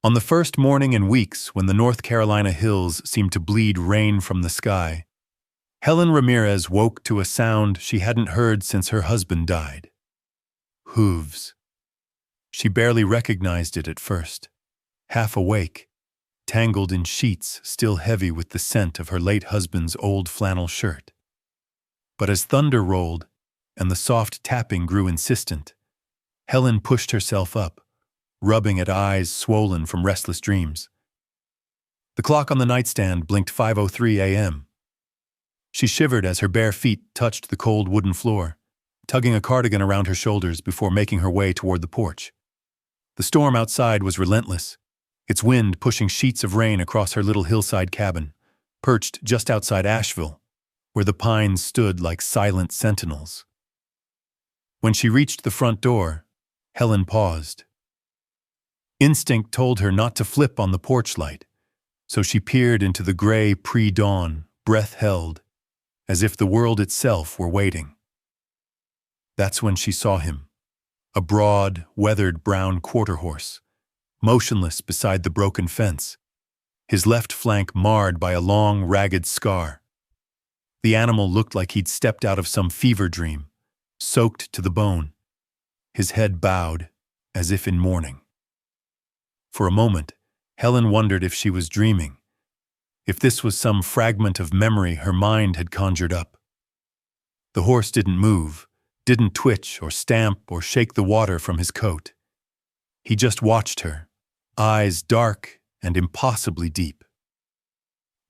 On the first morning in weeks when the North Carolina hills seemed to bleed rain from the sky, Helen Ramirez woke to a sound she hadn't heard since her husband died. Hooves. She barely recognized it at first. Half awake, tangled in sheets still heavy with the scent of her late husband's old flannel shirt. But as thunder rolled and the soft tapping grew insistent, Helen pushed herself up, rubbing at eyes swollen from restless dreams. The clock on the nightstand blinked 5:03 a.m. She shivered as her bare feet touched the cold wooden floor, tugging a cardigan around her shoulders before making her way toward the porch. The storm outside was relentless, its wind pushing sheets of rain across her little hillside cabin, perched just outside Asheville, where the pines stood like silent sentinels. When she reached the front door, Helen paused. Instinct told her not to flip on the porch light, so she peered into the gray pre-dawn, breath held, as if the world itself were waiting. That's when she saw him, a broad, weathered brown quarter horse, motionless beside the broken fence, his left flank marred by a long, ragged scar. The animal looked like he'd stepped out of some fever dream, soaked to the bone, his head bowed, as if in mourning. For a moment, Helen wondered if she was dreaming, if this was some fragment of memory her mind had conjured up. The horse didn't move, didn't twitch or stamp or shake the water from his coat. He just watched her, eyes dark and impossibly deep.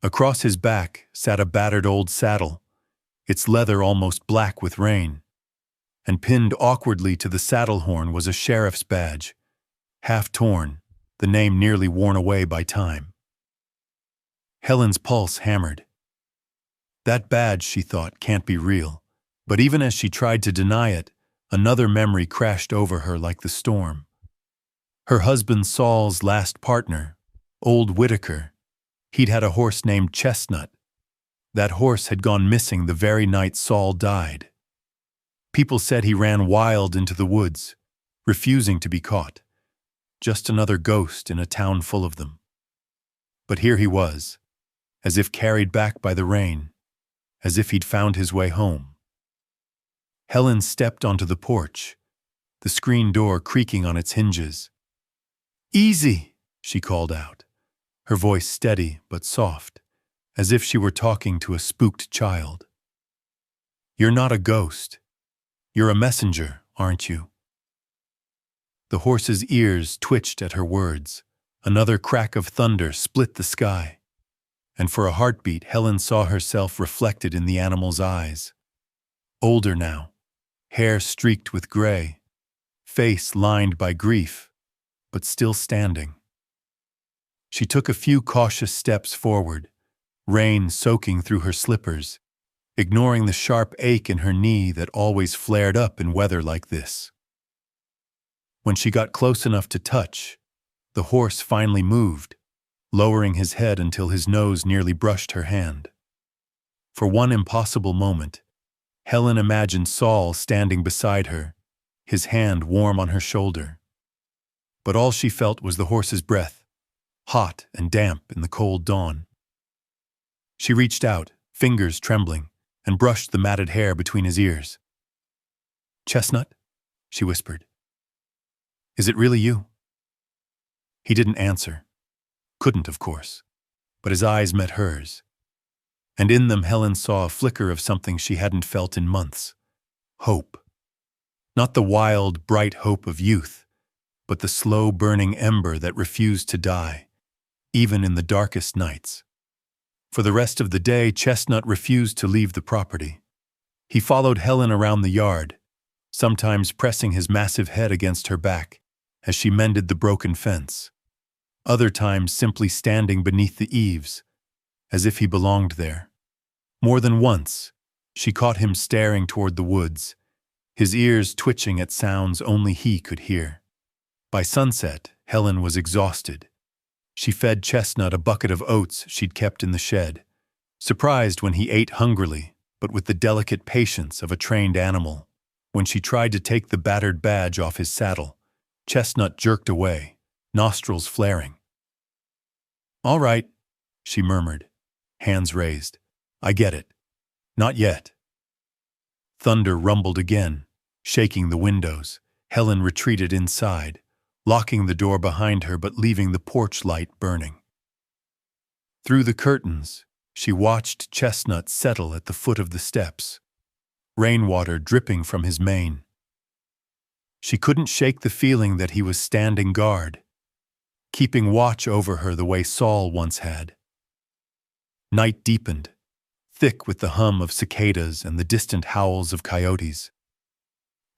Across his back sat a battered old saddle, its leather almost black with rain, and pinned awkwardly to the saddle horn was a sheriff's badge, half torn, the name nearly worn away by time. Helen's pulse hammered. That badge, she thought, can't be real, but even as she tried to deny it, another memory crashed over her like the storm. Her husband Saul's last partner, old Whitaker, he'd had a horse named Chestnut. That horse had gone missing the very night Saul died. People said he ran wild into the woods, refusing to be caught. Just another ghost in a town full of them. But here he was, as if carried back by the rain, as if he'd found his way home. Helen stepped onto the porch, the screen door creaking on its hinges. "Easy," she called out, her voice steady but soft, as if she were talking to a spooked child. "You're not a ghost. You're a messenger, aren't you?" The horse's ears twitched at her words. Another crack of thunder split the sky, and for a heartbeat Helen saw herself reflected in the animal's eyes. Older now, hair streaked with gray, face lined by grief, but still standing. She took a few cautious steps forward, rain soaking through her slippers, ignoring the sharp ache in her knee that always flared up in weather like this. When she got close enough to touch, the horse finally moved, lowering his head until his nose nearly brushed her hand. For one impossible moment, Helen imagined Saul standing beside her, his hand warm on her shoulder. But all she felt was the horse's breath, hot and damp in the cold dawn. She reached out, fingers trembling, and brushed the matted hair between his ears. "Chestnut?" she whispered. "Is it really you?" He didn't answer. Couldn't, of course, but his eyes met hers. And in them Helen saw a flicker of something she hadn't felt in months. Hope. Not the wild, bright hope of youth, but the slow-burning ember that refused to die, even in the darkest nights. For the rest of the day, Chestnut refused to leave the property. He followed Helen around the yard, sometimes pressing his massive head against her back as she mended the broken fence, other times simply standing beneath the eaves, as if he belonged there. More than once, she caught him staring toward the woods, his ears twitching at sounds only he could hear. By sunset, Helen was exhausted. She fed Chestnut a bucket of oats she'd kept in the shed, surprised when he ate hungrily, but with the delicate patience of a trained animal. When she tried to take the battered badge off his saddle, Chestnut jerked away, nostrils flaring. All right, she murmured, hands raised. I get it. Not yet. Thunder rumbled again, shaking the windows. Helen retreated inside, locking the door behind her but leaving the porch light burning. Through the curtains, she watched Chestnut settle at the foot of the steps, rainwater dripping from his mane. She couldn't shake the feeling that he was standing guard, keeping watch over her the way Saul once had. Night deepened, thick with the hum of cicadas and the distant howls of coyotes.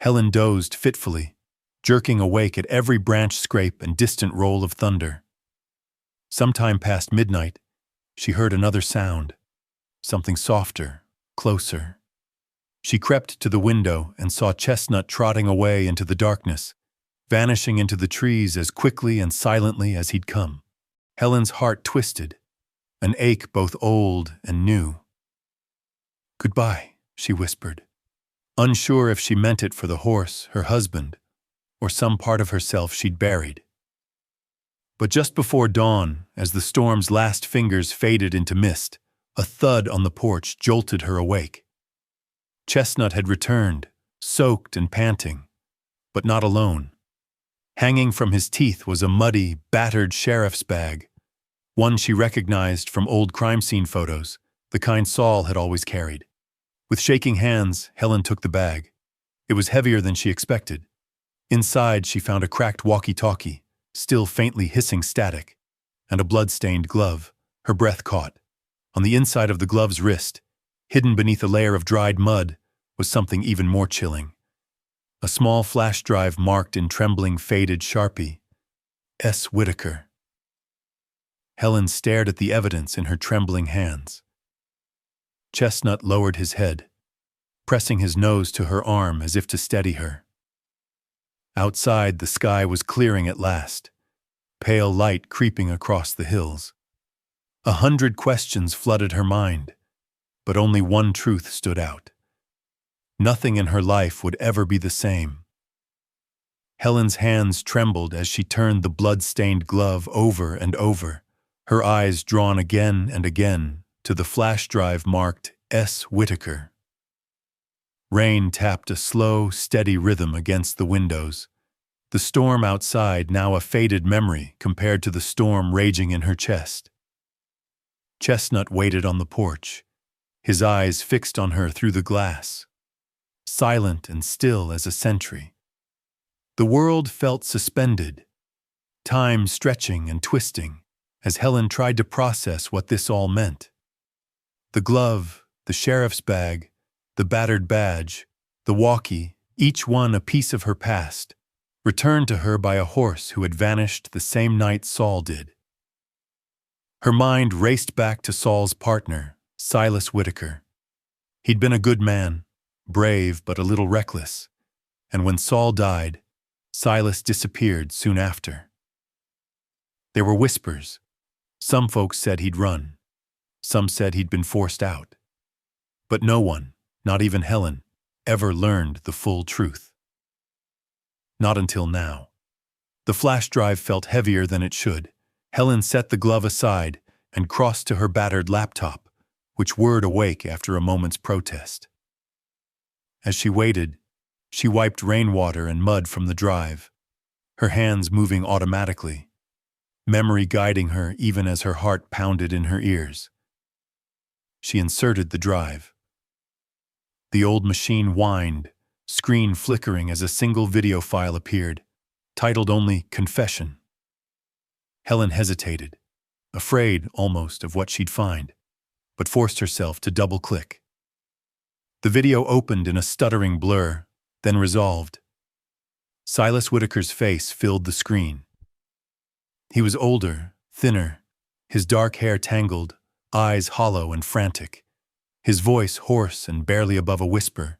Helen dozed fitfully, jerking awake at every branch scrape and distant roll of thunder. Sometime past midnight, she heard another sound, something softer, closer. She crept to the window and saw Chestnut trotting away into the darkness, vanishing into the trees as quickly and silently as he'd come. Helen's heart twisted, an ache both old and new. "Goodbye," she whispered, unsure if she meant it for the horse, her husband, or some part of herself she'd buried. But just before dawn, as the storm's last fingers faded into mist, a thud on the porch jolted her awake. Chestnut had returned, soaked and panting, but not alone. Hanging from his teeth was a muddy, battered sheriff's bag, one she recognized from old crime scene photos, the kind Saul had always carried. With shaking hands, Helen took the bag. It was heavier than she expected. Inside, she found a cracked walkie-talkie, still faintly hissing static, and a blood-stained glove, her breath caught. On the inside of the glove's wrist, hidden beneath a layer of dried mud, was something even more chilling. A small flash drive marked in trembling, faded Sharpie, S. Whitaker. Helen stared at the evidence in her trembling hands. Chestnut lowered his head, pressing his nose to her arm as if to steady her. Outside, the sky was clearing at last, pale light creeping across the hills. 100 questions flooded her mind, but only one truth stood out. Nothing in her life would ever be the same. Helen's hands trembled as she turned the blood-stained glove over and over, her eyes drawn again and again to the flash drive marked S. Whitaker. Rain tapped a slow, steady rhythm against the windows, the storm outside now a faded memory compared to the storm raging in her chest. Chestnut waited on the porch, his eyes fixed on her through the glass, silent and still as a sentry. The world felt suspended, time stretching and twisting, as Helen tried to process what this all meant. The glove, the sheriff's bag, the battered badge, the walkie, each one a piece of her past, returned to her by a horse who had vanished the same night Saul did. Her mind raced back to Saul's partner, Silas Whitaker. He'd been a good man, brave but a little reckless, and when Saul died, Silas disappeared soon after. There were whispers. Some folks said he'd run. Some said he'd been forced out. But no one, not even Helen, ever learned the full truth. Not until now. The flash drive felt heavier than it should. Helen set the glove aside and crossed to her battered laptop, which whirred awake after a moment's protest. As she waited, she wiped rainwater and mud from the drive, her hands moving automatically, memory guiding her even as her heart pounded in her ears. She inserted the drive. The old machine whined, screen flickering as a single video file appeared, titled only Confession. Helen hesitated, afraid almost of what she'd find, but forced herself to double-click. The video opened in a stuttering blur, then resolved. Silas Whitaker's face filled the screen. He was older, thinner, his dark hair tangled, eyes hollow and frantic, his voice hoarse and barely above a whisper,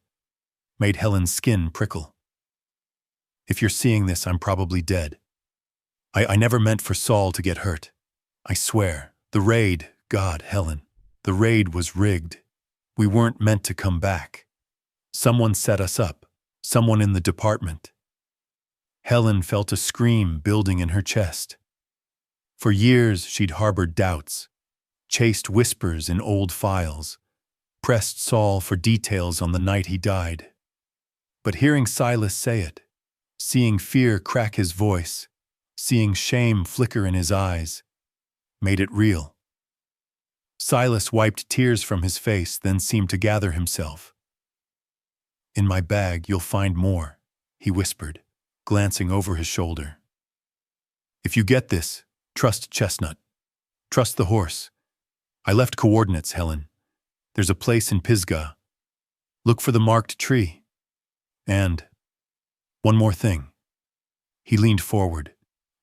made Helen's skin prickle. "If you're seeing this, I'm probably dead. I never meant for Saul to get hurt. I swear, the raid, God, Helen, the raid was rigged. We weren't meant to come back. Someone set us up, someone in the department." Helen felt a scream building in her chest. For years she'd harbored doubts, chased whispers in old files, pressed Saul for details on the night he died. But hearing Silas say it, seeing fear crack his voice, seeing shame flicker in his eyes, made it real. Silas wiped tears from his face, then seemed to gather himself. "In my bag you'll find more," he whispered, glancing over his shoulder. "If you get this, trust Chestnut. Trust the horse. I left coordinates, Helen. There's a place in Pisgah. Look for the marked tree. And one more thing." He leaned forward,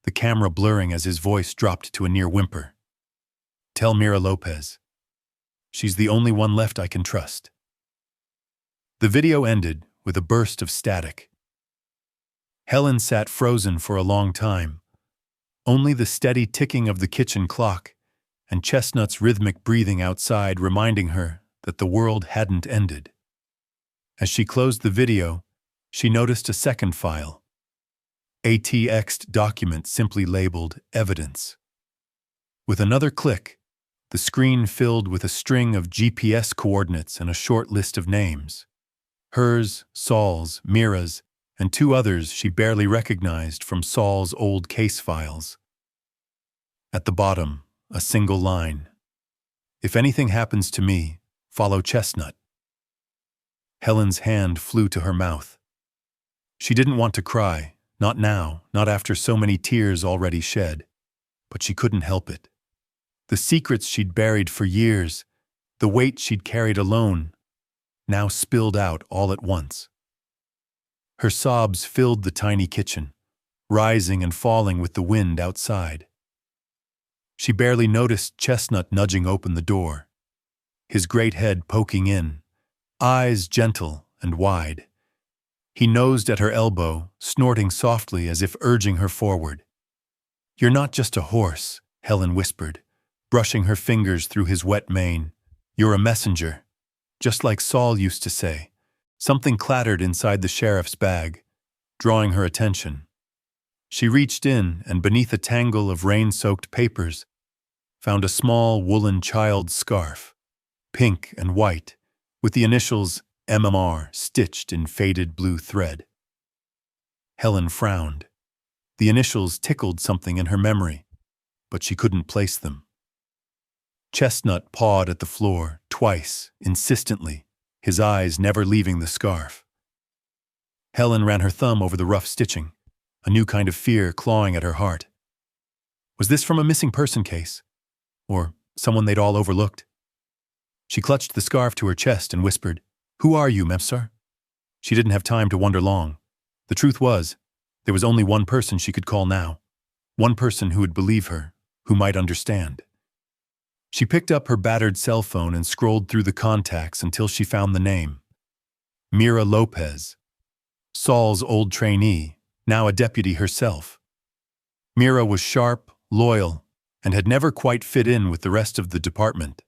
the camera blurring as his voice dropped to a near whimper. "Tell Mira Lopez. She's the only one left I can trust." The video ended with a burst of static. Helen sat frozen for a long time, only the steady ticking of the kitchen clock and Chestnut's rhythmic breathing outside reminding her that the world hadn't ended. As she closed the video, she noticed a second file, a TXT document simply labeled Evidence. With another click, the screen filled with a string of GPS coordinates and a short list of names. Hers, Saul's, Mira's, and two others she barely recognized from Saul's old case files. At the bottom, a single line. "If anything happens to me, follow Chestnut." Helen's hand flew to her mouth. She didn't want to cry, not now, not after so many tears already shed, but she couldn't help it. The secrets she'd buried for years, the weight she'd carried alone, now spilled out all at once. Her sobs filled the tiny kitchen, rising and falling with the wind outside. She barely noticed Chestnut nudging open the door, his great head poking in, eyes gentle and wide. He nosed at her elbow, snorting softly as if urging her forward. "You're not just a horse," Helen whispered, brushing her fingers through his wet mane. "You're a messenger, just like Saul used to say." Something clattered inside the sheriff's bag, drawing her attention. She reached in and beneath a tangle of rain-soaked papers, found a small woolen child's scarf, pink and white, with the initials MMR stitched in faded blue thread. Helen frowned. The initials tickled something in her memory, but she couldn't place them. Chestnut pawed at the floor twice, insistently, his eyes never leaving the scarf. Helen ran her thumb over the rough stitching, a new kind of fear clawing at her heart. Was this from a missing person case? Or someone they'd all overlooked? She clutched the scarf to her chest and whispered, "Who are you, Mepsar?" She didn't have time to wonder long. The truth was, there was only one person she could call now. One person who would believe her, who might understand. She picked up her battered cell phone and scrolled through the contacts until she found the name. Mira Lopez, Saul's old trainee, now a deputy herself. Mira was sharp, loyal, and had never quite fit in with the rest of the department.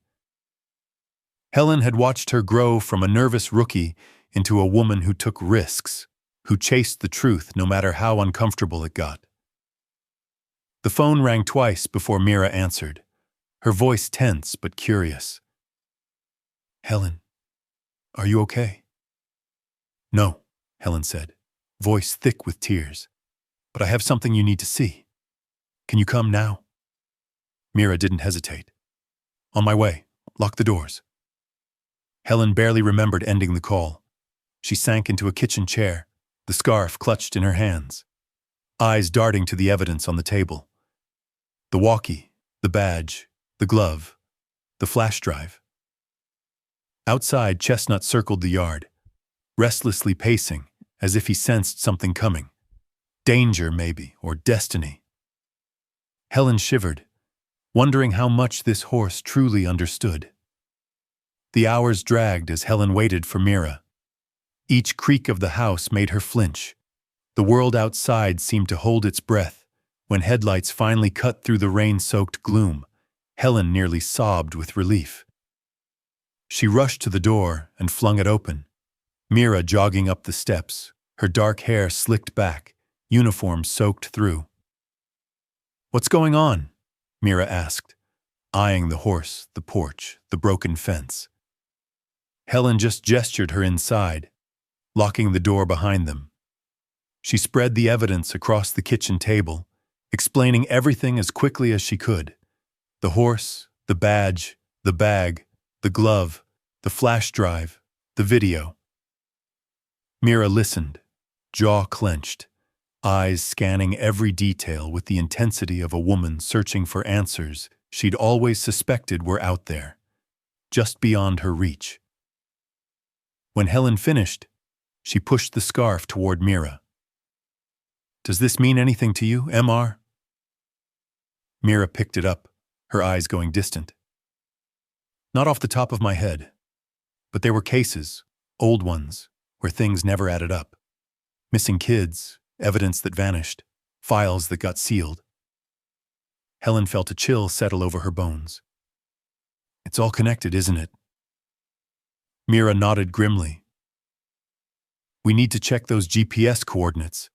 Helen had watched her grow from a nervous rookie into a woman who took risks, who chased the truth no matter how uncomfortable it got. The phone rang twice before Mira answered, her voice tense but curious. "Helen, are you okay?" "No," Helen said, voice thick with tears. "But I have something you need to see. Can you come now?" Mira didn't hesitate. "On my way. Lock the doors." Helen barely remembered ending the call. She sank into a kitchen chair, the scarf clutched in her hands, eyes darting to the evidence on the table. The walkie, the badge, the glove, the flash drive. Outside, Chestnut circled the yard, restlessly pacing, as if he sensed something coming. Danger, maybe, or destiny. Helen shivered, wondering how much this horse truly understood. The hours dragged as Helen waited for Mira. Each creak of the house made her flinch. The world outside seemed to hold its breath. When headlights finally cut through the rain-soaked gloom, Helen nearly sobbed with relief. She rushed to the door and flung it open. Mira jogging up the steps, her dark hair slicked back, uniform soaked through. "What's going on?" Mira asked, eyeing the horse, the porch, the broken fence. Helen just gestured her inside, locking the door behind them. She spread the evidence across the kitchen table, explaining everything as quickly as she could. The horse, the badge, the bag, the glove, the flash drive, the video. Mira listened, jaw clenched, eyes scanning every detail with the intensity of a woman searching for answers she'd always suspected were out there, just beyond her reach. When Helen finished, she pushed the scarf toward Mira. "Does this mean anything to you, MR?" Mira picked it up, her eyes going distant. "Not off the top of my head, but there were cases, old ones, where things never added up. Missing kids, evidence that vanished, files that got sealed." Helen felt a chill settle over her bones. "It's all connected, isn't it?" Mira nodded grimly. "We need to check those GPS coordinates.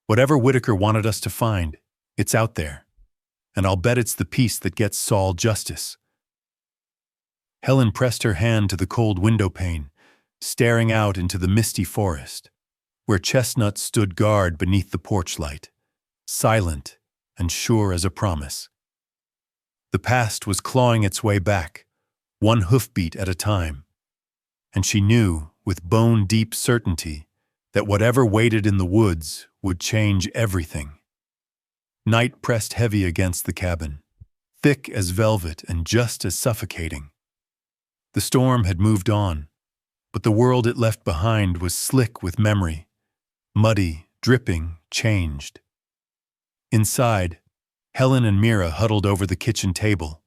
Whatever Whitaker wanted us to find, it's out there. And I'll bet it's the piece that gets Saul justice." Helen pressed her hand to the cold window pane, staring out into the misty forest, where Chestnut stood guard beneath the porch light, silent and sure as a promise. The past was clawing its way back, one hoofbeat at a time, and she knew, with bone-deep certainty, that whatever waited in the woods would change everything. Night pressed heavy against the cabin, thick as velvet and just as suffocating. The storm had moved on, but the world it left behind was slick with memory, muddy, dripping, changed. Inside, Helen and Mira huddled over the kitchen table,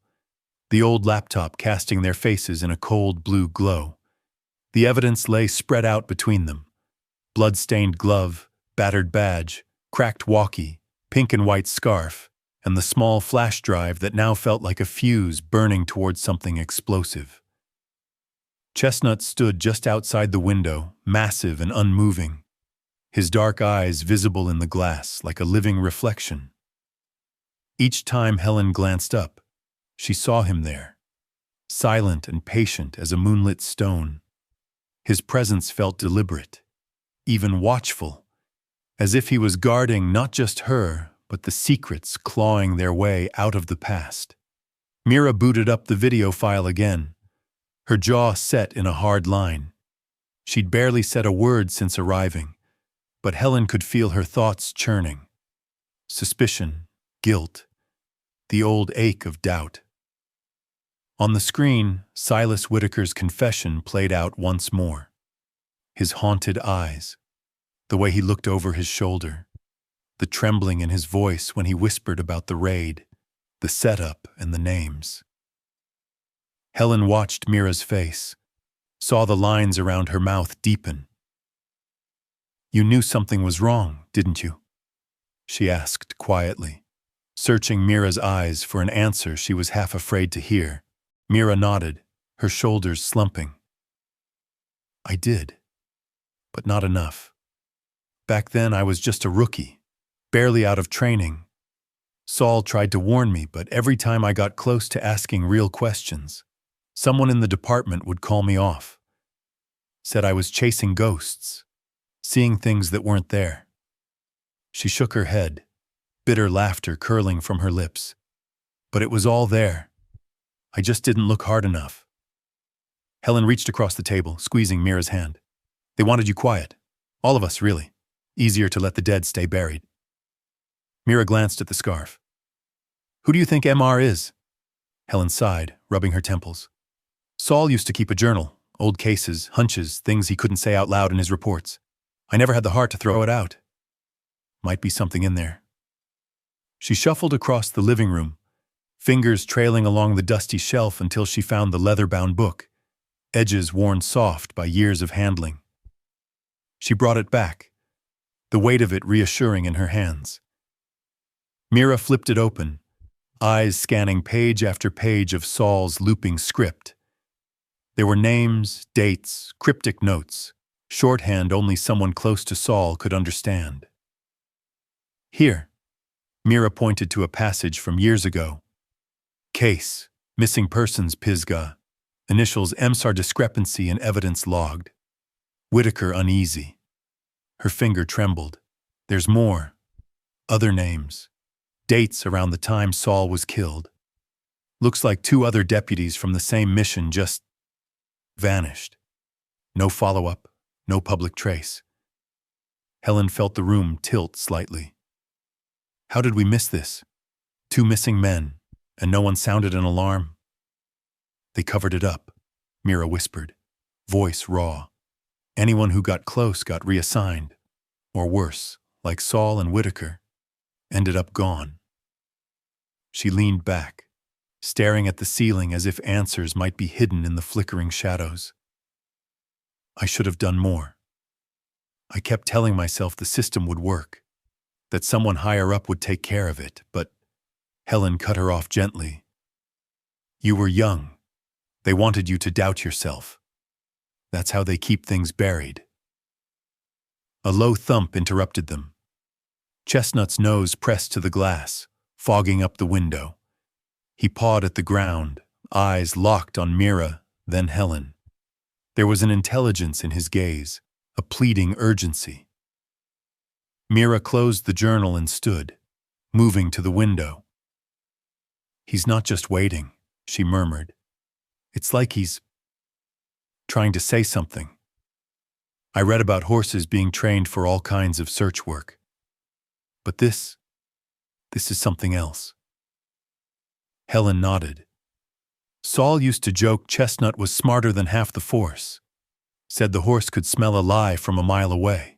the old laptop casting their faces in a cold blue glow. The evidence lay spread out between them: blood-stained glove, battered badge, cracked walkie, pink and white scarf, and the small flash drive that now felt like a fuse burning towards something explosive. Chestnut stood just outside the window, massive and unmoving, his dark eyes visible in the glass like a living reflection. Each time Helen glanced up, she saw him there, silent and patient as a moonlit stone. His presence felt deliberate, even watchful, as if he was guarding not just her, but the secrets clawing their way out of the past. Mira booted up the video file again, her jaw set in a hard line. She'd barely said a word since arriving, but Helen could feel her thoughts churning. Suspicion, guilt, the old ache of doubt. On the screen, Silas Whitaker's confession played out once more. His haunted eyes, the way he looked over his shoulder, the trembling in his voice when he whispered about the raid, the setup and the names. Helen watched Mira's face, saw the lines around her mouth deepen. "You knew something was wrong, didn't you?" she asked quietly, searching Mira's eyes for an answer she was half afraid to hear. Mira nodded, her shoulders slumping. "I did, but not enough. Back then I was just a rookie, barely out of training. Saul tried to warn me, but every time I got close to asking real questions, someone in the department would call me off. Said I was chasing ghosts, seeing things that weren't there." She shook her head, bitter laughter curling from her lips. "But it was all there. I just didn't look hard enough." Helen reached across the table, squeezing Mira's hand. "They wanted you quiet. All of us, really. Easier to let the dead stay buried." Mira glanced at the scarf. "Who do you think MR is?" Helen sighed, rubbing her temples. "Saul used to keep a journal, old cases, hunches, things he couldn't say out loud in his reports. I never had the heart to throw it out. Might be something in there." She shuffled across the living room, fingers trailing along the dusty shelf until she found the leather-bound book, edges worn soft by years of handling. She brought it back, the weight of it reassuring in her hands. Mira flipped it open, eyes scanning page after page of Saul's looping script. There were names, dates, cryptic notes, shorthand only someone close to Saul could understand. "Here," Mira pointed to a passage from years ago, Case, missing persons Pisgah. Initials MSAR discrepancy in evidence logged. Whitaker uneasy. Her finger trembled. There's more. Other names. Dates around the time Saul was killed. Looks like 2 other deputies from the same mission just vanished. No follow-up, no public trace. Helen felt the room tilt slightly. How did we miss this? 2 missing men, and no one sounded an alarm? They covered it up, Mira whispered, voice raw. Anyone who got close got reassigned. Or worse, like Saul and Whitaker, ended up gone. She leaned back, staring at the ceiling as if answers might be hidden in the flickering shadows. I should have done more. I kept telling myself the system would work, that someone higher up would take care of it, but Helen cut her off gently. You were young. They wanted you to doubt yourself. That's how they keep things buried. A low thump interrupted them. Chestnut's nose pressed to the glass, fogging up the window. He pawed at the ground, eyes locked on Mira, then Helen. There was an intelligence in his gaze, a pleading urgency. Mira closed the journal and stood, moving to the window. He's not just waiting, she murmured. It's like he's trying to say something. I read about horses being trained for all kinds of search work. But this is something else. Helen nodded. Saul used to joke Chestnut was smarter than half the force, said the horse could smell a lie from a mile away.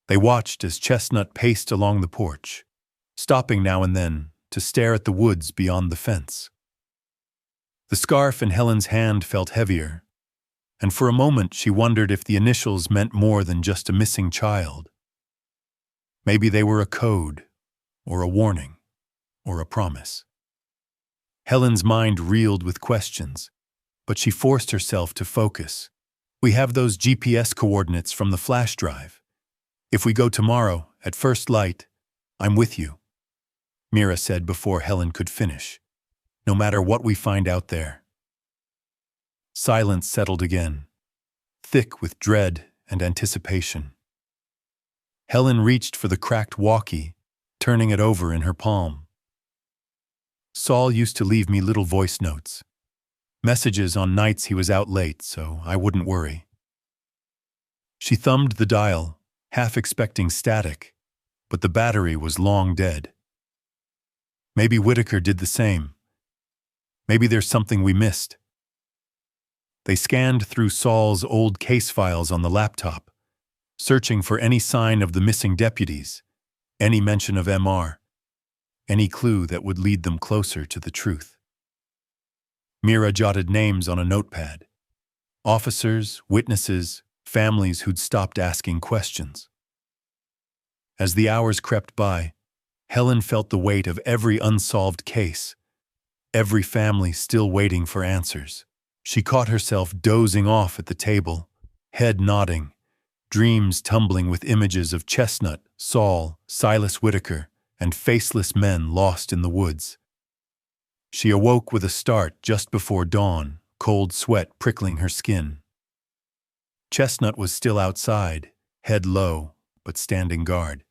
They watched as Chestnut paced along the porch, stopping now and then to stare at the woods beyond the fence. The scarf in Helen's hand felt heavier, and for a moment she wondered if the initials meant more than just a missing child. Maybe they were a code, or a warning, or a promise. Helen's mind reeled with questions, but she forced herself to focus. We have those GPS coordinates from the flash drive. If we go tomorrow, at first light, I'm with you, Mira said before Helen could finish. No matter what we find out there. Silence settled again, thick with dread and anticipation. Helen reached for the cracked walkie, turning it over in her palm. Saul used to leave me little voice notes, messages on nights he was out late, so I wouldn't worry. She thumbed the dial, half expecting static, but the battery was long dead. Maybe Whitaker did the same. Maybe there's something we missed. They scanned through Saul's old case files on the laptop, searching for any sign of the missing deputies, any mention of MR, any clue that would lead them closer to the truth. Mira jotted names on a notepad. Officers, witnesses, families who'd stopped asking questions. As the hours crept by, Helen felt the weight of every unsolved case, every family still waiting for answers. She caught herself dozing off at the table, head nodding, dreams tumbling with images of Chestnut, Saul, Silas Whitaker, and faceless men lost in the woods. She awoke with a start just before dawn, cold sweat prickling her skin. Chestnut was still outside, head low, but standing guard.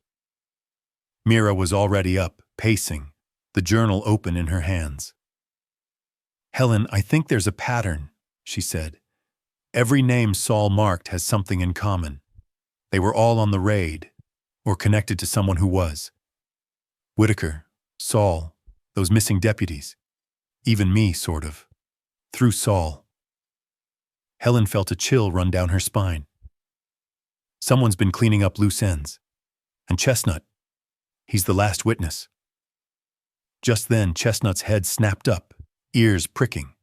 Mira was already up, pacing, the journal open in her hands. Helen, I think there's a pattern, she said. Every name Saul marked has something in common. They were all on the raid, or connected to someone who was. Whitaker, Saul, those missing deputies. Even me, sort of. Through Saul. Helen felt a chill run down her spine. Someone's been cleaning up loose ends. And Chestnut, he's the last witness. Just then, Chestnut's head snapped up, ears pricking.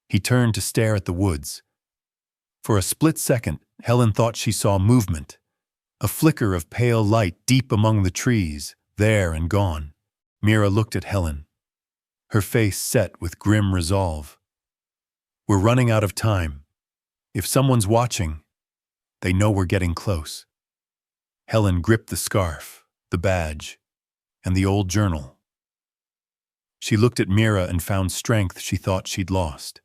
He turned to stare at the woods. For a split second, Helen thought she saw movement, a flicker of pale light deep among the trees, there and gone. Mira looked at Helen, her face set with grim resolve. We're running out of time. If someone's watching, they know we're getting close. Helen gripped the scarf, the badge, and the old journal. She looked at Mira and found strength she thought she'd lost.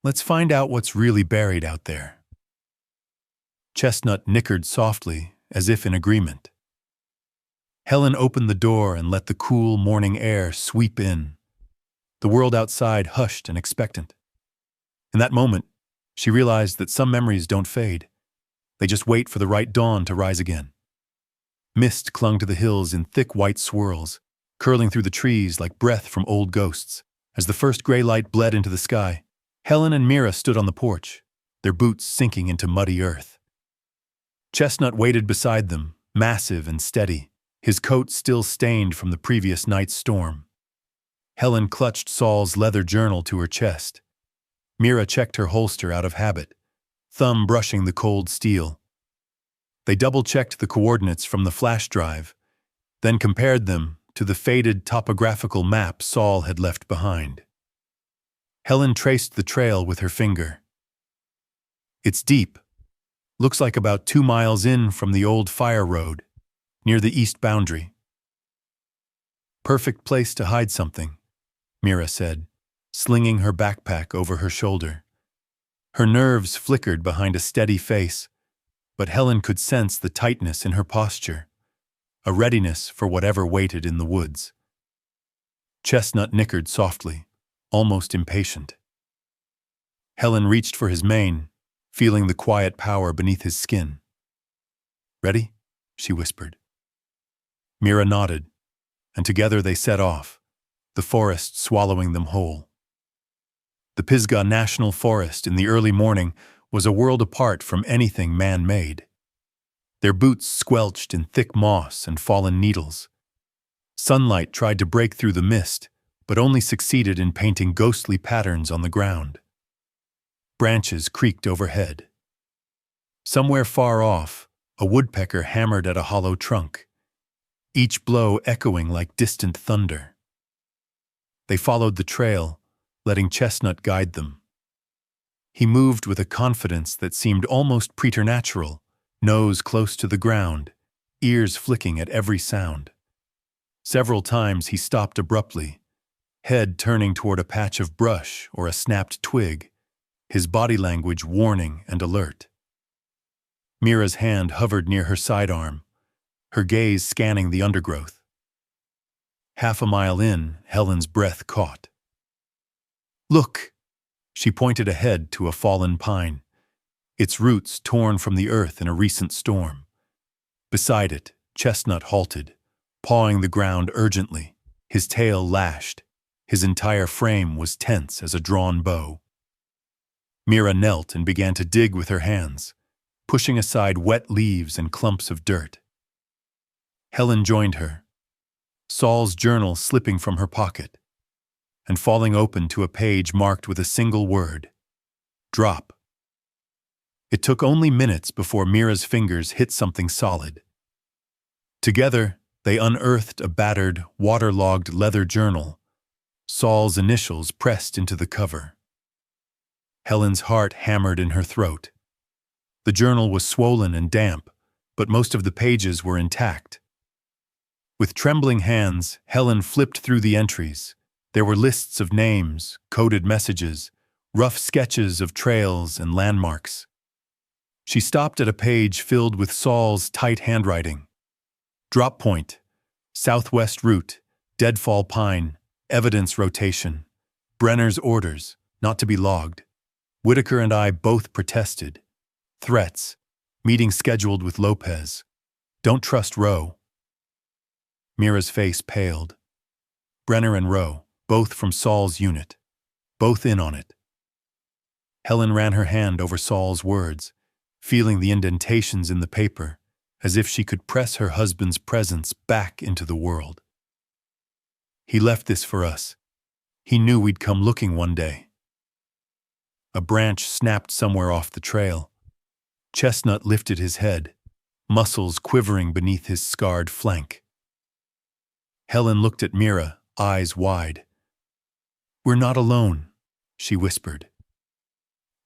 Let's find out what's really buried out there. Chestnut nickered softly, as if in agreement. Helen opened the door and let the cool morning air sweep in. The world outside hushed and expectant. In that moment, she realized that some memories don't fade. They just wait for the right dawn to rise again. Mist clung to the hills in thick white swirls, curling through the trees like breath from old ghosts. As the first gray light bled into the sky, Helen and Mira stood on the porch, their boots sinking into muddy earth. Chestnut waited beside them, massive and steady, his coat still stained from the previous night's storm. Helen clutched Saul's leather journal to her chest. Mira checked her holster out of habit, thumb brushing the cold steel. They double-checked the coordinates from the flash drive, then compared them to the faded topographical map Saul had left behind. Helen traced the trail with her finger. It's deep. Looks like about 2 miles in from the old fire road, near the east boundary. Perfect place to hide something, Mira said, slinging her backpack over her shoulder. Her nerves flickered behind a steady face, but Helen could sense the tightness in her posture, a readiness for whatever waited in the woods. Chestnut nickered softly, almost impatient. Helen reached for his mane, feeling the quiet power beneath his skin. "Ready?" she whispered. Mira nodded, and together they set off, the forest swallowing them whole. The Pisgah National Forest in the early morning was a world apart from anything man-made. Their boots squelched in thick moss and fallen needles. Sunlight tried to break through the mist, but only succeeded in painting ghostly patterns on the ground. Branches creaked overhead. Somewhere far off, a woodpecker hammered at a hollow trunk, each blow echoing like distant thunder. They followed the trail, letting Chestnut guide them. He moved with a confidence that seemed almost preternatural, nose close to the ground, ears flicking at every sound. Several times he stopped abruptly, head turning toward a patch of brush or a snapped twig, his body language warning and alert. Mira's hand hovered near her sidearm, her gaze scanning the undergrowth. Half a mile in, Helen's breath caught. "Look!" She pointed ahead to a fallen pine, its roots torn from the earth in a recent storm. Beside it, Chestnut halted, pawing the ground urgently, his tail lashed. His entire frame was tense as a drawn bow. Mira knelt and began to dig with her hands, pushing aside wet leaves and clumps of dirt. Helen joined her, Saul's journal slipping from her pocket and falling open to a page marked with a single word: drop. It took only minutes before Mira's fingers hit something solid. Together, they unearthed a battered, waterlogged leather journal, Saul's initials pressed into the cover. Helen's heart hammered in her throat. The journal was swollen and damp, but most of the pages were intact. With trembling hands, Helen flipped through the entries. There were lists of names, coded messages, rough sketches of trails and landmarks. She stopped at a page filled with Saul's tight handwriting. Drop point, southwest route, deadfall pine, evidence rotation, Brenner's orders, not to be logged. Whitaker and I both protested. Threats, meeting scheduled with Lopez. Don't trust Rowe. Mira's face paled. Brenner and Rowe, both from Saul's unit, both in on it. Helen ran her hand over Saul's words, feeling the indentations in the paper, as if she could press her husband's presence back into the world. He left this for us. He knew we'd come looking one day. A branch snapped somewhere off the trail. Chestnut lifted his head, muscles quivering beneath his scarred flank. Helen looked at Mira, eyes wide. "We're not alone," she whispered.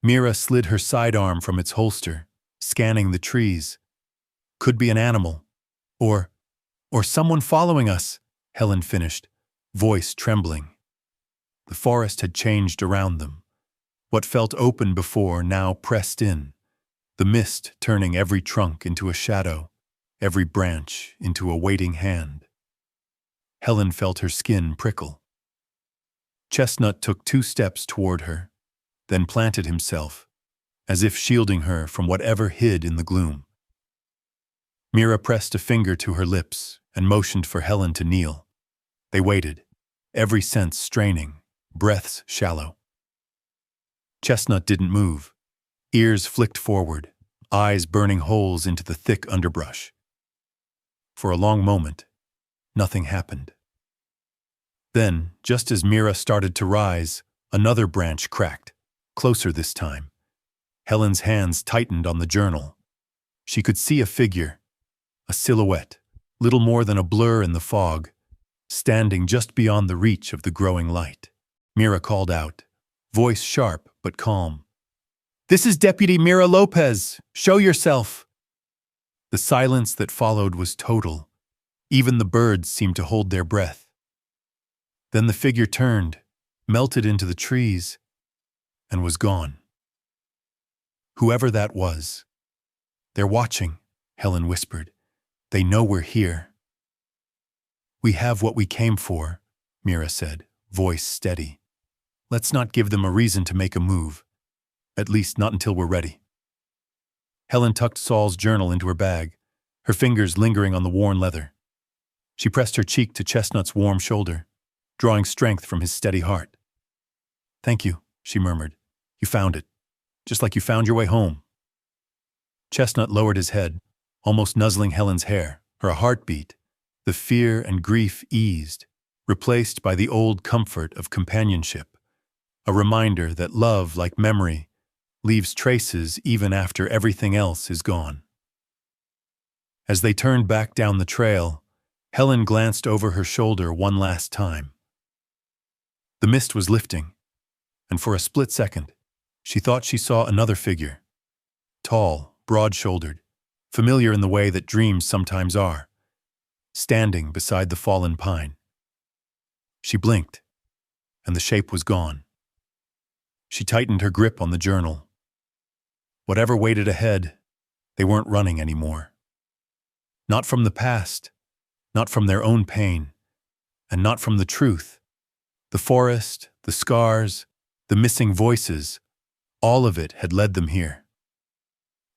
Mira slid her sidearm from its holster, scanning the trees. "Could be an animal. Or someone following us," Helen finished, voice trembling. The forest had changed around them. What felt open before now pressed in, the mist turning every trunk into a shadow, every branch into a waiting hand. Helen felt her skin prickle. Chestnut took 2 steps toward her, then planted himself, as if shielding her from whatever hid in the gloom. Mira pressed a finger to her lips and motioned for Helen to kneel. They waited, every sense straining, breaths shallow. Chestnut didn't move, ears flicked forward, eyes burning holes into the thick underbrush. For a long moment, nothing happened. Then, just as Mira started to rise, another branch cracked, closer this time. Helen's hands tightened on the journal. She could see a figure, a silhouette, little more than a blur in the fog, standing just beyond the reach of the growing light. Mira called out, voice sharp but calm. "This is Deputy Mira Lopez. Show yourself." The silence that followed was total. Even the birds seemed to hold their breath. Then the figure turned, melted into the trees, and was gone. Whoever that was. "They're watching," Helen whispered. "They know we're here." "We have what we came for," Mira said, voice steady. "Let's not give them a reason to make a move. At least not until we're ready." Helen tucked Saul's journal into her bag, her fingers lingering on the worn leather. She pressed her cheek to Chestnut's warm shoulder, drawing strength from his steady heart. "Thank you," she murmured. "You found it, just like you found your way home." Chestnut lowered his head, almost nuzzling Helen's hair, her heartbeat. The fear and grief eased, replaced by the old comfort of companionship, a reminder that love, like memory, leaves traces even after everything else is gone. As they turned back down the trail, Helen glanced over her shoulder one last time. The mist was lifting, and for a split second, she thought she saw another figure. Tall, broad-shouldered, familiar in the way that dreams sometimes are, standing beside the fallen pine. She blinked, and the shape was gone. She tightened her grip on the journal. Whatever waited ahead, they weren't running anymore. Not from the past, not from their own pain, and not from the truth. The forest, the scars, the missing voices, all of it had led them here.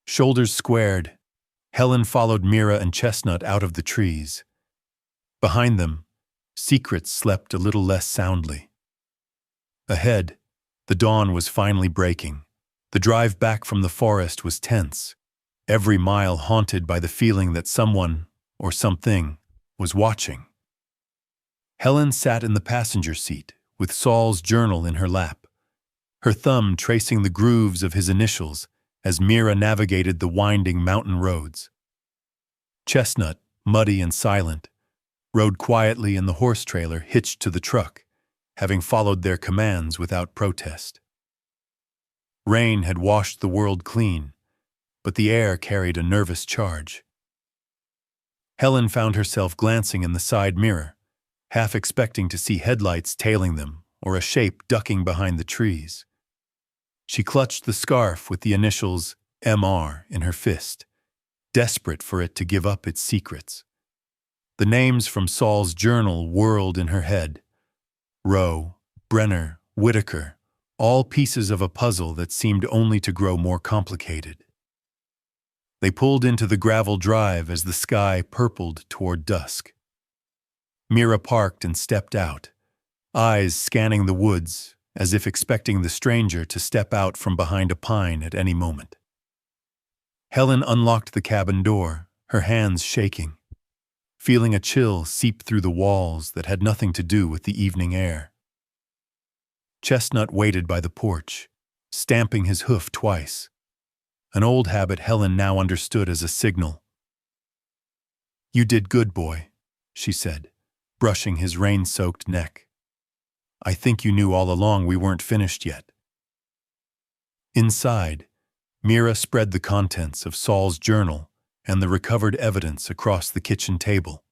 Shoulders squared, Helen followed Mira and Chestnut out of the trees. Behind them, secrets slept a little less soundly. Ahead, the dawn was finally breaking. The drive back from the forest was tense, every mile haunted by the feeling that someone, or something, was watching. Helen sat in the passenger seat, with Saul's journal in her lap, her thumb tracing the grooves of his initials as Mira navigated the winding mountain roads. Chestnut, muddy and silent, rode quietly in the horse trailer hitched to the truck, having followed their commands without protest. Rain had washed the world clean, but the air carried a nervous charge. Helen found herself glancing in the side mirror, half expecting to see headlights tailing them or a shape ducking behind the trees. She clutched the scarf with the initials MR in her fist, desperate for it to give up its secrets. The names from Saul's journal whirled in her head. Rowe, Brenner, Whitaker, all pieces of a puzzle that seemed only to grow more complicated. They pulled into the gravel drive as the sky purpled toward dusk. Mira parked and stepped out, eyes scanning the woods as if expecting the stranger to step out from behind a pine at any moment. Helen unlocked the cabin door, her hands shaking, feeling a chill seep through the walls that had nothing to do with the evening air. Chestnut waited by the porch, stamping his hoof twice, an old habit Helen now understood as a signal. "You did good, boy," she said, brushing his rain-soaked neck. "I think you knew all along we weren't finished yet." Inside, Mira spread the contents of Saul's journal and the recovered evidence across the kitchen table.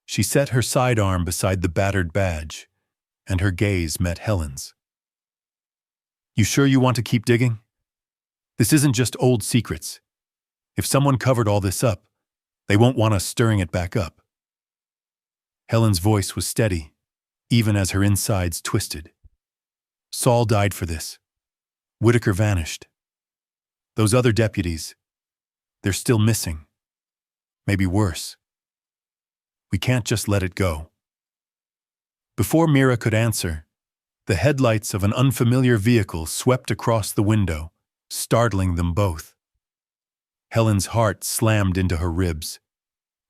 She set her sidearm beside the battered badge, and her gaze met Helen's. "You sure you want to keep digging? This isn't just old secrets. If someone covered all this up, they won't want us stirring it back up." Helen's voice was steady, even as her insides twisted. "Saul died for this. Whitaker vanished. Those other deputies, they're still missing. Maybe worse. We can't just let it go." Before Mira could answer, the headlights of an unfamiliar vehicle swept across the window, startling them both. Helen's heart slammed into her ribs.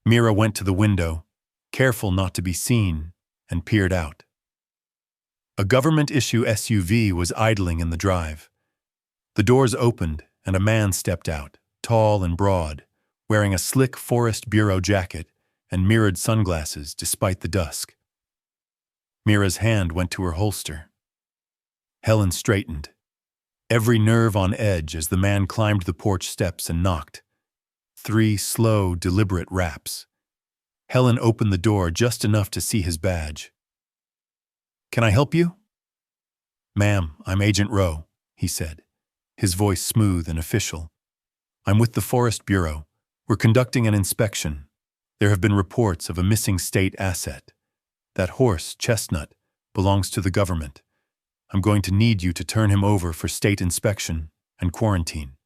Mira went to the window, careful not to be seen, and peered out. A government-issue SUV was idling in the drive. The doors opened, and a man stepped out, tall and broad, wearing a slick Forest Bureau jacket and mirrored sunglasses despite the dusk. Mira's hand went to her holster. Helen straightened, every nerve on edge as the man climbed the porch steps and knocked. 3 slow, deliberate raps. Helen opened the door just enough to see his badge. "Can I help you?" "Ma'am, I'm Agent Rowe," he said, his voice smooth and official. "I'm with the Forest Bureau. We're conducting an inspection. There have been reports of a missing state asset. That horse, Chestnut, belongs to the government. I'm going to need you to turn him over for state inspection and quarantine."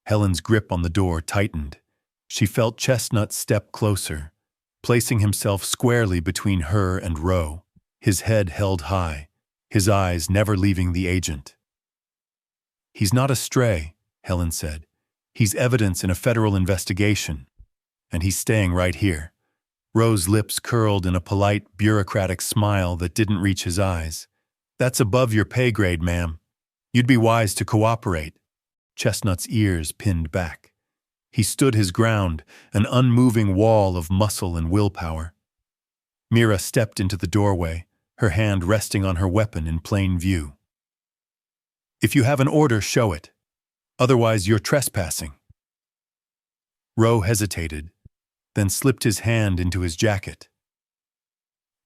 Helen's grip on the door tightened. She felt Chestnut step closer, placing himself squarely between her and Rowe, his head held high, his eyes never leaving the agent. "He's not a stray," Helen said. "He's evidence in a federal investigation, and he's staying right here." Rowe's lips curled in a polite, bureaucratic smile that didn't reach his eyes. "That's above your pay grade, ma'am. You'd be wise to cooperate." Chestnut's ears pinned back. He stood his ground, an unmoving wall of muscle and willpower. Mira stepped into the doorway, her hand resting on her weapon in plain view. "If you have an order, show it. Otherwise, you're trespassing." Rowe hesitated, then slipped his hand into his jacket.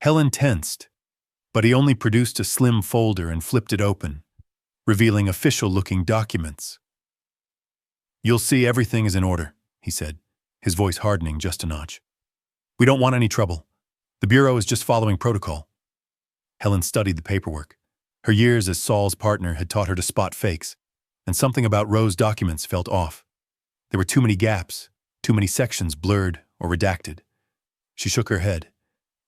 Helen tensed, but he only produced a slim folder and flipped it open, revealing official-looking documents. "You'll see everything is in order," he said, his voice hardening just a notch. "We don't want any trouble. The Bureau is just following protocol." Helen studied the paperwork. Her years as Saul's partner had taught her to spot fakes, and something about Rowe's documents felt off. There were too many gaps, too many sections blurred or redacted. She shook her head.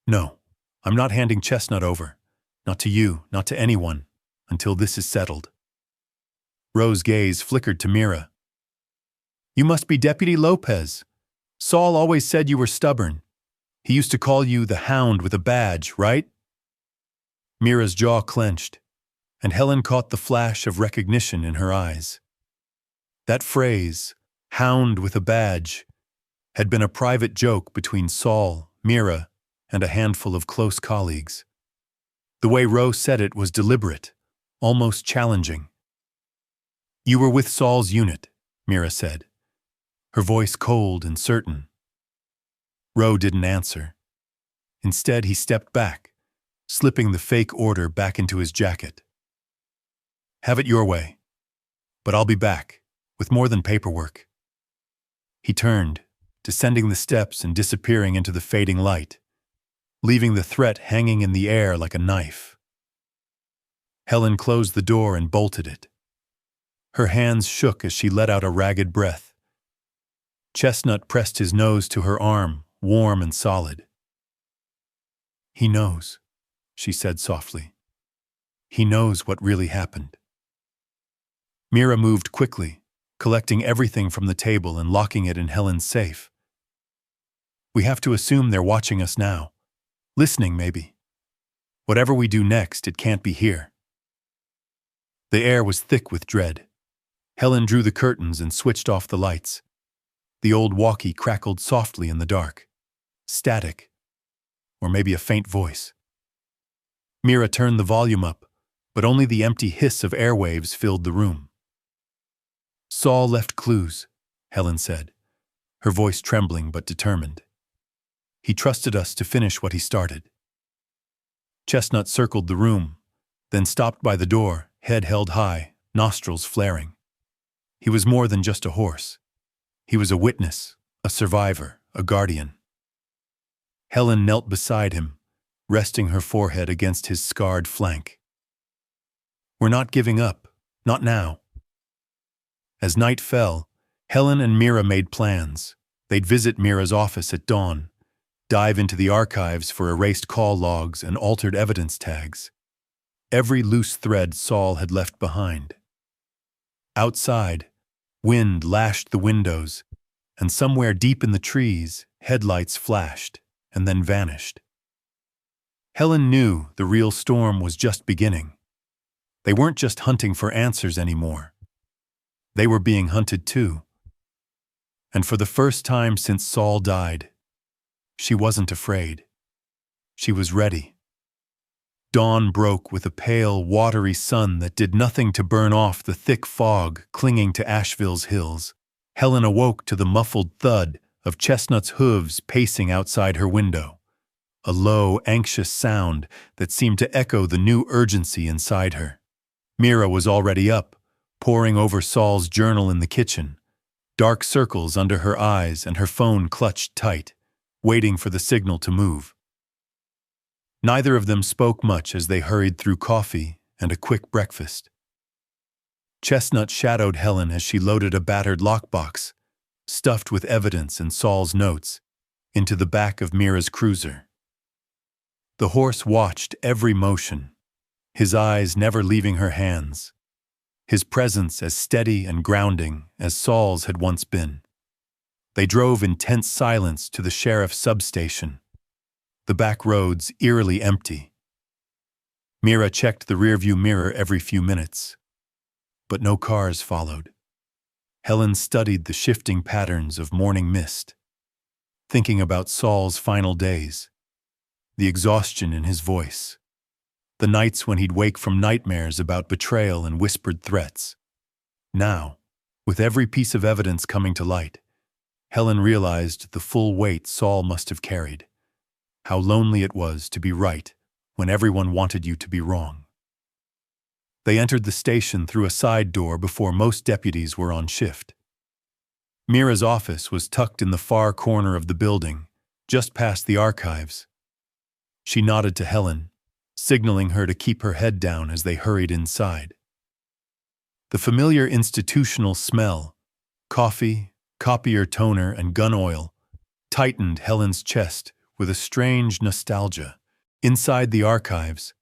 "No, I'm not handing Chestnut over. Not to you, not to anyone, until this is settled." Rowe's gaze flickered to Mira. "You must be Deputy Lopez. Saul always said you were stubborn. He used to call you the Hound with a badge, right?" Mira's jaw clenched, and Helen caught the flash of recognition in her eyes. That phrase, "Hound with a badge," had been a private joke between Saul, Mira, and a handful of close colleagues. The way Rowe said it was deliberate, almost challenging. "You were with Saul's unit," Mira said, her voice cold and certain. Rowe didn't answer. Instead, he stepped back, slipping the fake order back into his jacket. "Have it your way, but I'll be back, with more than paperwork." He turned, descending the steps and disappearing into the fading light, leaving the threat hanging in the air like a knife. Helen closed the door and bolted it. Her hands shook as she let out a ragged breath. Chestnut pressed his nose to her arm, warm and solid. "He knows," she said softly. "He knows what really happened." Mira moved quickly, collecting everything from the table and locking it in Helen's safe. "We have to assume they're watching us now. Listening, maybe. Whatever we do next, it can't be here." The air was thick with dread. Helen drew the curtains and switched off the lights. The old walkie crackled softly in the dark. Static. Or maybe a faint voice. Mira turned the volume up, but only the empty hiss of airwaves filled the room. "Saul left clues," Helen said, her voice trembling but determined. He trusted us to finish what he started. Chestnut circled the room, then stopped by the door, head held high, nostrils flaring. He was more than just a horse. He was a witness, a survivor, a guardian. Helen knelt beside him, resting her forehead against his scarred flank. "We're not giving up, not now." As night fell, Helen and Mira made plans. They'd visit Mira's office at dawn, dive into the archives for erased call logs and altered evidence tags. Every loose thread Saul had left behind. Outside, wind lashed the windows, and somewhere deep in the trees, headlights flashed and then vanished. Helen knew the real storm was just beginning. They weren't just hunting for answers anymore. They were being hunted too. And for the first time since Saul died, she wasn't afraid. She was ready. Dawn broke with a pale, watery sun that did nothing to burn off the thick fog clinging to Asheville's hills. Helen awoke to the muffled thud of Chestnut's hooves pacing outside her window, a low, anxious sound that seemed to echo the new urgency inside her. Mira was already up, poring over Saul's journal in the kitchen, dark circles under her eyes and her phone clutched tight, waiting for the signal to move. Neither of them spoke much as they hurried through coffee and a quick breakfast. Chestnut shadowed Helen as she loaded a battered lockbox, stuffed with evidence and Saul's notes, into the back of Mira's cruiser. The horse watched every motion, his eyes never leaving her hands, his presence as steady and grounding as Saul's had once been. They drove in tense silence to the sheriff's substation, the back roads eerily empty. Mira checked the rearview mirror every few minutes, but no cars followed. Helen studied the shifting patterns of morning mist, thinking about Saul's final days, the exhaustion in his voice, the nights when he'd wake from nightmares about betrayal and whispered threats. Now, with every piece of evidence coming to light, Helen realized the full weight Saul must have carried, how lonely it was to be right when everyone wanted you to be wrong. They entered the station through a side door before most deputies were on shift. Mira's office was tucked in the far corner of the building, just past the archives. She nodded to Helen, signaling her to keep her head down as they hurried inside. The familiar institutional smell, coffee, copier toner, and gun oil, tightened Helen's chest with a strange nostalgia. Inside the archives,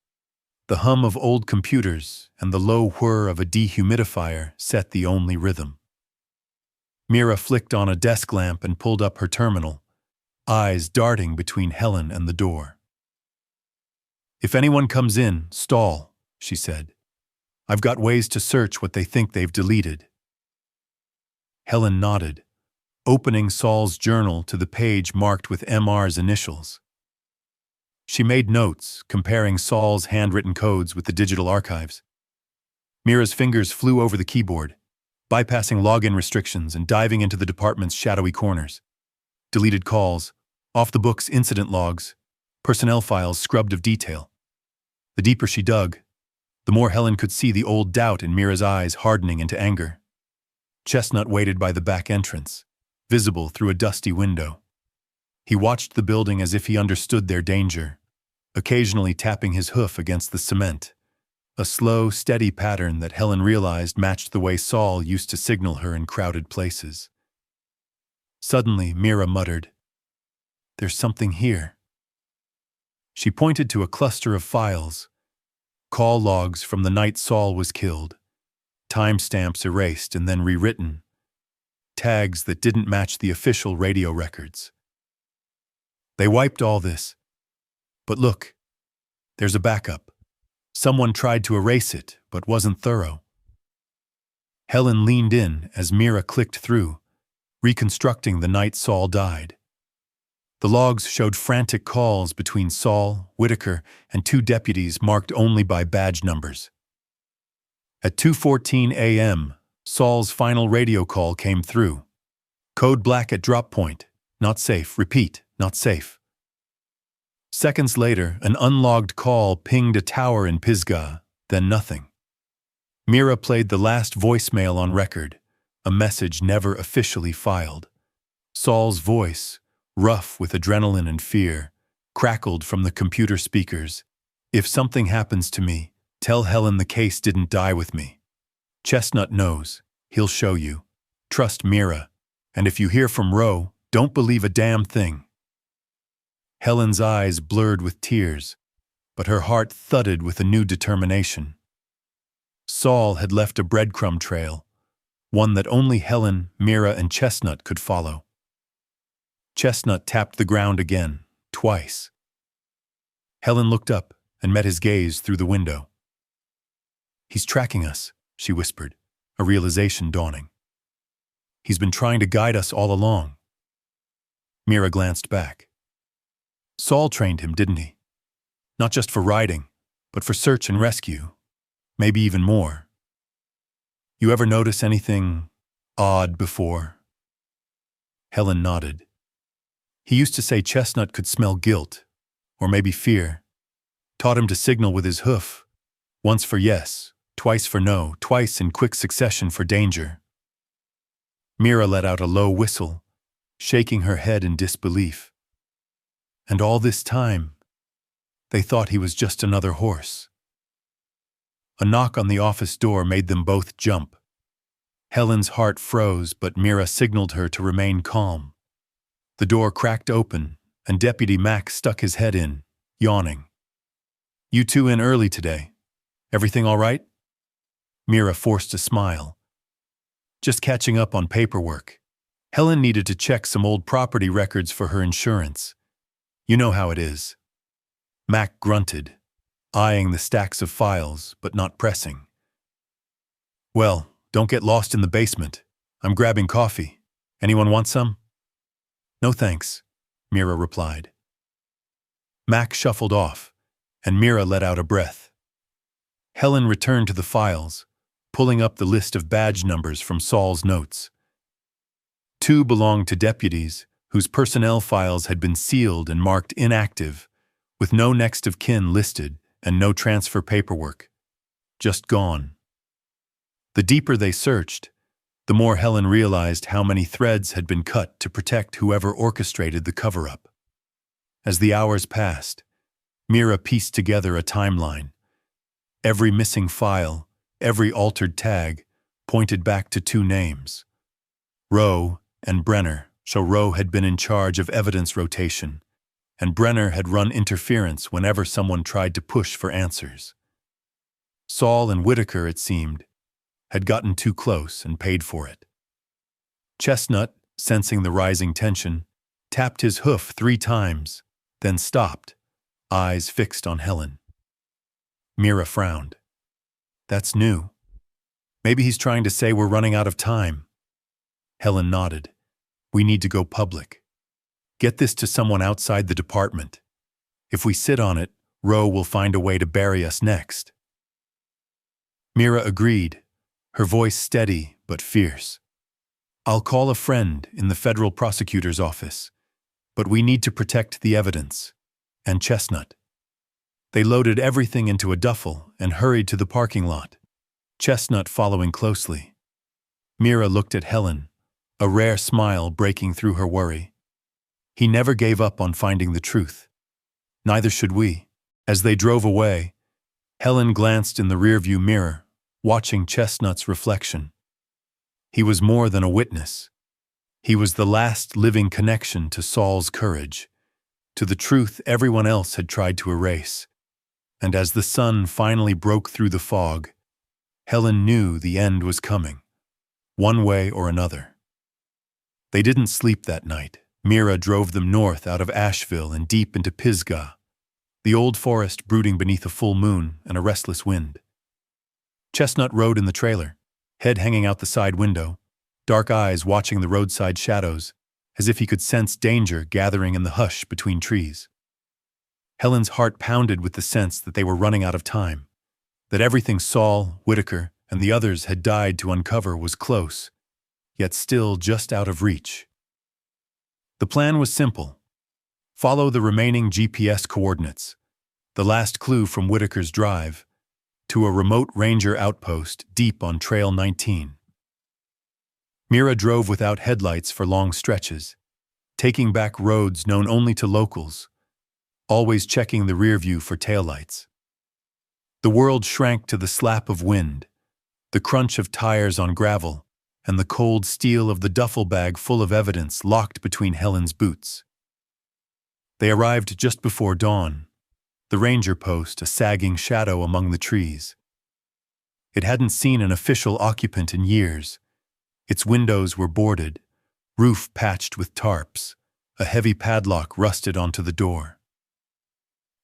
the hum of old computers and the low whir of a dehumidifier set the only rhythm. Mira flicked on a desk lamp and pulled up her terminal, eyes darting between Helen and the door. "If anyone comes in, stall," she said. "I've got ways to search what they think they've deleted." Helen nodded, opening Saul's journal to the page marked with MR's initials. She made notes, comparing Saul's handwritten codes with the digital archives. Mira's fingers flew over the keyboard, bypassing login restrictions and diving into the department's shadowy corners. Deleted calls, off-the-books incident logs, personnel files scrubbed of detail. The deeper she dug, the more Helen could see the old doubt in Mira's eyes hardening into anger. Chestnut waited by the back entrance, visible through a dusty window. He watched the building as if he understood their danger, occasionally tapping his hoof against the cement, a slow, steady pattern that Helen realized matched the way Saul used to signal her in crowded places. Suddenly, Mira muttered, "There's something here." She pointed to a cluster of files, call logs from the night Saul was killed, timestamps erased and then rewritten, tags that didn't match the official radio records. They wiped all this. But look, there's a backup. Someone tried to erase it, but wasn't thorough. Helen leaned in as Mira clicked through, reconstructing the night Saul died. The logs showed frantic calls between Saul, Whitaker, and two deputies marked only by badge numbers. At 2:14 a.m., Saul's final radio call came through. "Code black at drop point. Not safe. Repeat, not safe." Seconds later, an unlogged call pinged a tower in Pisgah, then nothing. Mira played the last voicemail on record, a message never officially filed. Saul's voice, rough with adrenaline and fear, crackled from the computer speakers. "If something happens to me, tell Helen the case didn't die with me. Chestnut knows. He'll show you. Trust Mira. And if you hear from Roe, don't believe a damn thing." Helen's eyes blurred with tears, but her heart thudded with a new determination. Saul had left a breadcrumb trail, one that only Helen, Mira, and Chestnut could follow. Chestnut tapped the ground again, twice. Helen looked up and met his gaze through the window. "He's tracking us," she whispered, a realization dawning. "He's been trying to guide us all along." Mira glanced back. Saul trained him, didn't he? Not just for riding, but for search and rescue. Maybe even more. "You ever notice anything odd before?" Helen nodded. "He used to say Chestnut could smell guilt, or maybe fear. Taught him to signal with his hoof, once for yes, twice for no, twice in quick succession for danger." Mira let out a low whistle, shaking her head in disbelief. And all this time, they thought he was just another horse. A knock on the office door made them both jump. Helen's heart froze, but Mira signaled her to remain calm. The door cracked open, and Deputy Mack stuck his head in, yawning. "You two in early today. Everything all right?" Mira forced a smile. "Just catching up on paperwork. Helen needed to check some old property records for her insurance. You know how it is." Mac grunted, eyeing the stacks of files, but not pressing. "Well, don't get lost in the basement. I'm grabbing coffee. Anyone want some?" "No thanks," Mira replied. Mac shuffled off, and Mira let out a breath. Helen returned to the files, pulling up the list of badge numbers from Saul's notes. 2 belonged to deputies whose personnel files had been sealed and marked inactive, with no next of kin listed and no transfer paperwork. Just gone. The deeper they searched, the more Helen realized how many threads had been cut to protect whoever orchestrated the cover-up. As the hours passed, Mira pieced together a timeline. Every missing file, every altered tag, pointed back to 2 names: Roe and Brenner. So Roe had been in charge of evidence rotation, and Brenner had run interference whenever someone tried to push for answers. Saul and Whitaker, it seemed, had gotten too close and paid for it. Chestnut, sensing the rising tension, tapped his hoof 3 times, then stopped, eyes fixed on Helen. Mira frowned. "That's new. Maybe he's trying to say we're running out of time." Helen nodded. "We need to go public. Get this to someone outside the department. If we sit on it, Roe will find a way to bury us next." Mira agreed, her voice steady but fierce. "I'll call a friend in the federal prosecutor's office, but we need to protect the evidence. And Chestnut." They loaded everything into a duffel and hurried to the parking lot, Chestnut following closely. Mira looked at Helen, a rare smile breaking through her worry. He never gave up on finding the truth. Neither should we. As they drove away, Helen glanced in the rearview mirror, watching Chestnut's reflection. He was more than a witness. He was the last living connection to Saul's courage, to the truth everyone else had tried to erase. And as the sun finally broke through the fog, Helen knew the end was coming, one way or another. They didn't sleep that night. Mira drove them north out of Asheville and deep into Pisgah, the old forest brooding beneath a full moon and a restless wind. Chestnut rode in the trailer, head hanging out the side window, dark eyes watching the roadside shadows, as if he could sense danger gathering in the hush between trees. Helen's heart pounded with the sense that they were running out of time, that everything Saul, Whitaker, and the others had died to uncover was close, yet still just out of reach. The plan was simple. Follow the remaining GPS coordinates, the last clue from Whitaker's Drive, to a remote ranger outpost deep on Trail 19. Mira drove without headlights for long stretches, taking back roads known only to locals, always checking the rear view for taillights. The world shrank to the slap of wind, the crunch of tires on gravel, and the cold steel of the duffel bag full of evidence locked between Helen's boots. They arrived just before dawn, the ranger post a sagging shadow among the trees. It hadn't seen an official occupant in years. Its windows were boarded, roof patched with tarps, a heavy padlock rusted onto the door.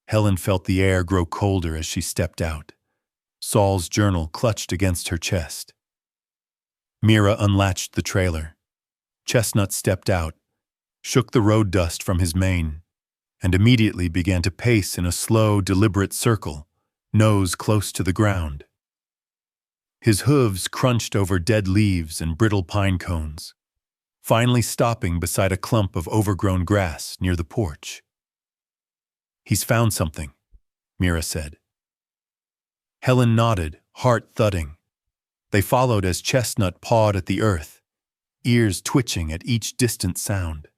Helen felt the air grow colder as she stepped out, Saul's journal clutched against her chest. Mira unlatched the trailer. Chestnut stepped out, shook the road dust from his mane, and immediately began to pace in a slow, deliberate circle, nose close to the ground. His hooves crunched over dead leaves and brittle pine cones, finally stopping beside a clump of overgrown grass near the porch. "He's found something," Mira said. Helen nodded, heart thudding. They followed as Chestnut pawed at the earth, ears twitching at each distant sound.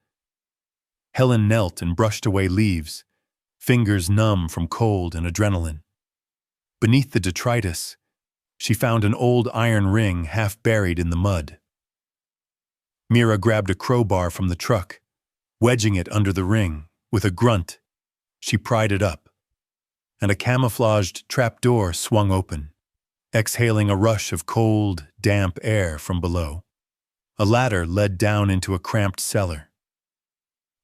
Helen knelt and brushed away leaves, fingers numb from cold and adrenaline. Beneath the detritus, she found an old iron ring half buried in the mud. Mira grabbed a crowbar from the truck, wedging it under the ring. With a grunt, she pried it up, and a camouflaged trapdoor swung open, exhaling a rush of cold, damp air from below. A ladder led down into a cramped cellar.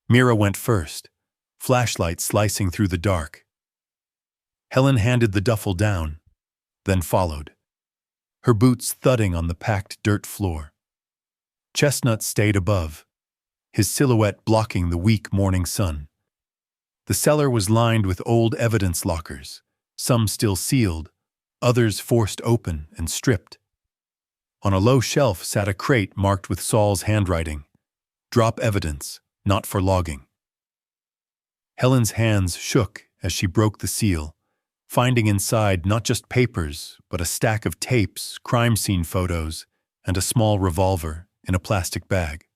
Mira went first, flashlight slicing through the dark. Helen handed the duffel down, then followed, her boots thudding on the packed dirt floor. Chestnut stayed above, his silhouette blocking the weak morning sun. The cellar was lined with old evidence lockers, some still sealed, others forced open and stripped. On a low shelf sat a crate marked with Saul's handwriting, "Drop evidence, not for logging." Helen's hands shook as she broke the seal, finding inside not just papers, but a stack of tapes, crime scene photos, and a small revolver in a plastic bag.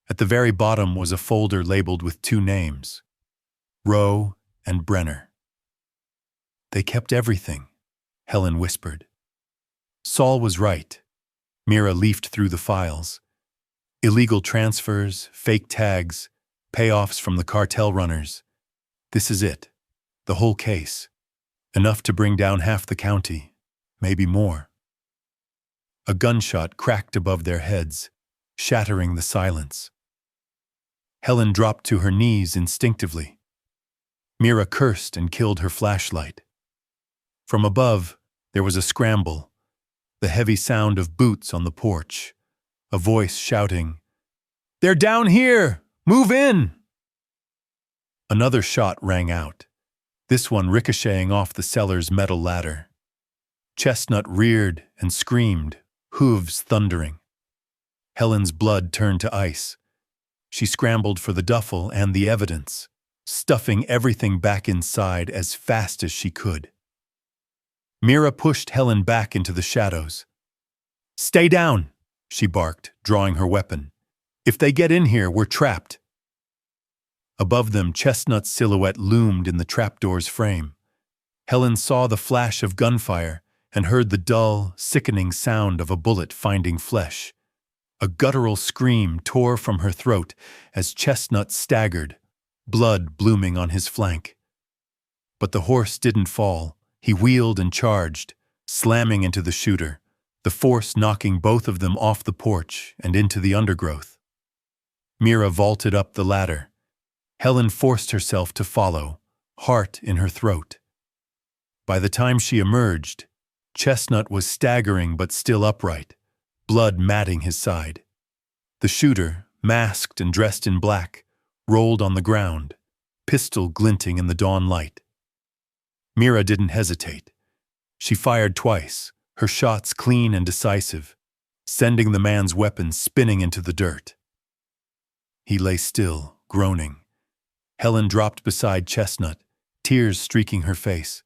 At the very bottom was a folder labeled with two names, Rowe and Brenner. "They kept everything," Helen whispered. Saul was right. Mira leafed through the files. Illegal transfers, fake tags, payoffs from the cartel runners. This is it. The whole case. Enough to bring down half the county, maybe more. A gunshot cracked above their heads, shattering the silence. Helen dropped to her knees instinctively. Mira cursed and killed her flashlight. From above, there was a scramble, the heavy sound of boots on the porch, a voice shouting, "They're down here! Move in!" Another shot rang out, this one ricocheting off the cellar's metal ladder. Chestnut reared and screamed, hooves thundering. Helen's blood turned to ice. She scrambled for the duffel and the evidence, stuffing everything back inside as fast as she could. Mira pushed Helen back into the shadows. "Stay down," she barked, drawing her weapon. "If they get in here, we're trapped." Above them, Chestnut's silhouette loomed in the trapdoor's frame. Helen saw the flash of gunfire and heard the dull, sickening sound of a bullet finding flesh. A guttural scream tore from her throat as Chestnut staggered, blood blooming on his flank. But the horse didn't fall. He wheeled and charged, slamming into the shooter, the force knocking both of them off the porch and into the undergrowth. Mira vaulted up the ladder. Helen forced herself to follow, heart in her throat. By the time she emerged, Chestnut was staggering but still upright, blood matting his side. The shooter, masked and dressed in black, rolled on the ground, pistol glinting in the dawn light. Mira didn't hesitate. She fired twice, her shots clean and decisive, sending the man's weapon spinning into the dirt. He lay still, groaning, Helen dropped beside Chestnut, tears streaking her face.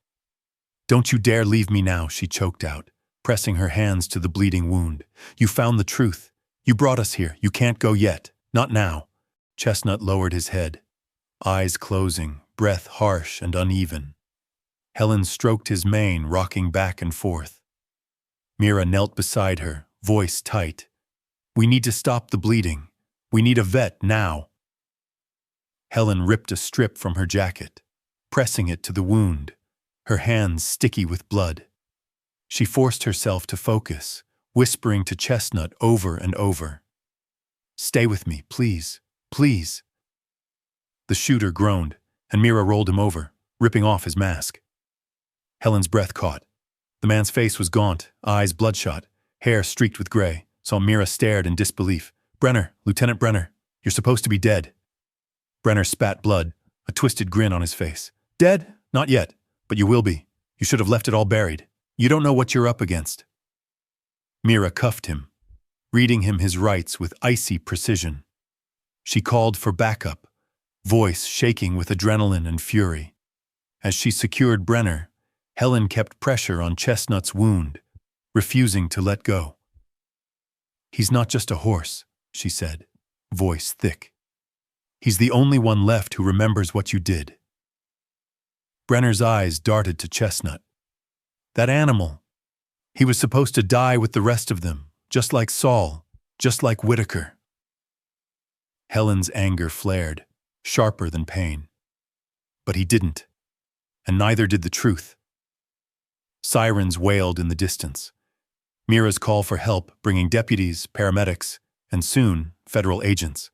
"Don't you dare leave me now," she choked out, pressing her hands to the bleeding wound. "You found the truth. You brought us here. You can't go yet. Not now." Chestnut lowered his head, eyes closing, breath harsh and uneven. Helen stroked his mane, rocking back and forth. Mira knelt beside her, voice tight. "We need to stop the bleeding. We need a vet now." Helen ripped a strip from her jacket, pressing it to the wound, her hands sticky with blood. She forced herself to focus, whispering to Chestnut over and over, "Stay with me, please, please." The shooter groaned, and Mira rolled him over, ripping off his mask. Helen's breath caught. The man's face was gaunt, eyes bloodshot, hair streaked with gray, so Mira stared in disbelief. "Brenner, Lieutenant Brenner, you're supposed to be dead." Brenner spat blood, a twisted grin on his face. "Dead? Not yet, but you will be. You should have left it all buried. You don't know what you're up against." Mira cuffed him, reading him his rights with icy precision. She called for backup, voice shaking with adrenaline and fury. As she secured Brenner, Helen kept pressure on Chestnut's wound, refusing to let go. "He's not just a horse," she said, voice thick. "He's the only one left who remembers what you did." Brenner's eyes darted to Chestnut. "That animal. He was supposed to die with the rest of them, just like Saul, just like Whitaker." Helen's anger flared, sharper than pain. But he didn't, and neither did the truth. Sirens wailed in the distance. Mira's call for help, bringing deputies, paramedics, and soon, federal agents.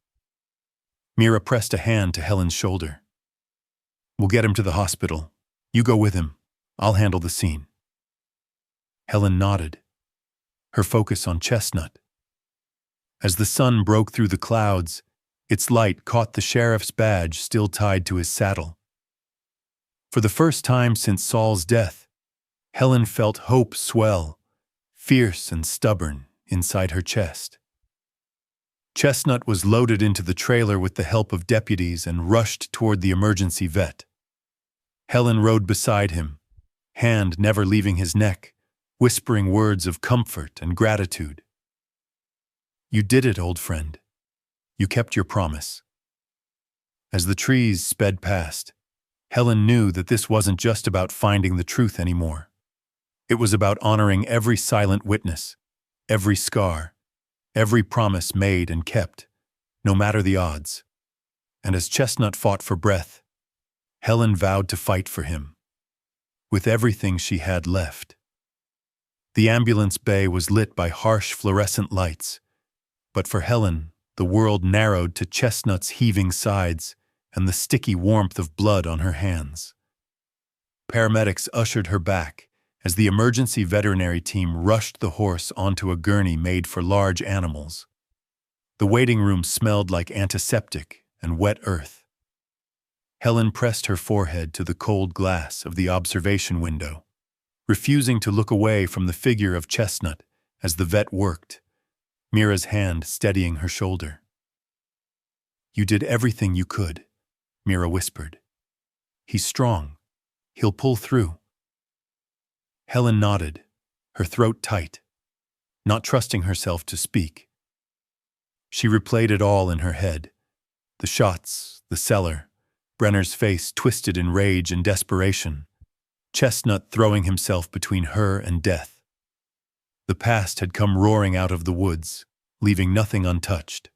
Mira pressed a hand to Helen's shoulder. "We'll get him to the hospital. You go with him. I'll handle the scene." Helen nodded, her focus on Chestnut. As the sun broke through the clouds, its light caught the sheriff's badge still tied to his saddle. For the first time since Saul's death, Helen felt hope swell, fierce and stubborn, inside her chest. Chestnut was loaded into the trailer with the help of deputies and rushed toward the emergency vet. Helen rode beside him, hand never leaving his neck, whispering words of comfort and gratitude. "You did it, old friend. You kept your promise." As the trees sped past, Helen knew that this wasn't just about finding the truth anymore. It was about honoring every silent witness, every scar, every promise made and kept, no matter the odds. And as Chestnut fought for breath, Helen vowed to fight for him, with everything she had left. The ambulance bay was lit by harsh fluorescent lights, but for Helen, the world narrowed to Chestnut's heaving sides and the sticky warmth of blood on her hands. Paramedics ushered her back as the emergency veterinary team rushed the horse onto a gurney made for large animals. The waiting room smelled like antiseptic and wet earth. Helen pressed her forehead to the cold glass of the observation window, refusing to look away from the figure of Chestnut as the vet worked, Mira's hand steadying her shoulder. "You did everything you could," Mira whispered. "He's strong. He'll pull through." Helen nodded, her throat tight, not trusting herself to speak. She replayed it all in her head. The shots, the cellar, Brenner's face twisted in rage and desperation, Chestnut throwing himself between her and death. The past had come roaring out of the woods, leaving nothing untouched.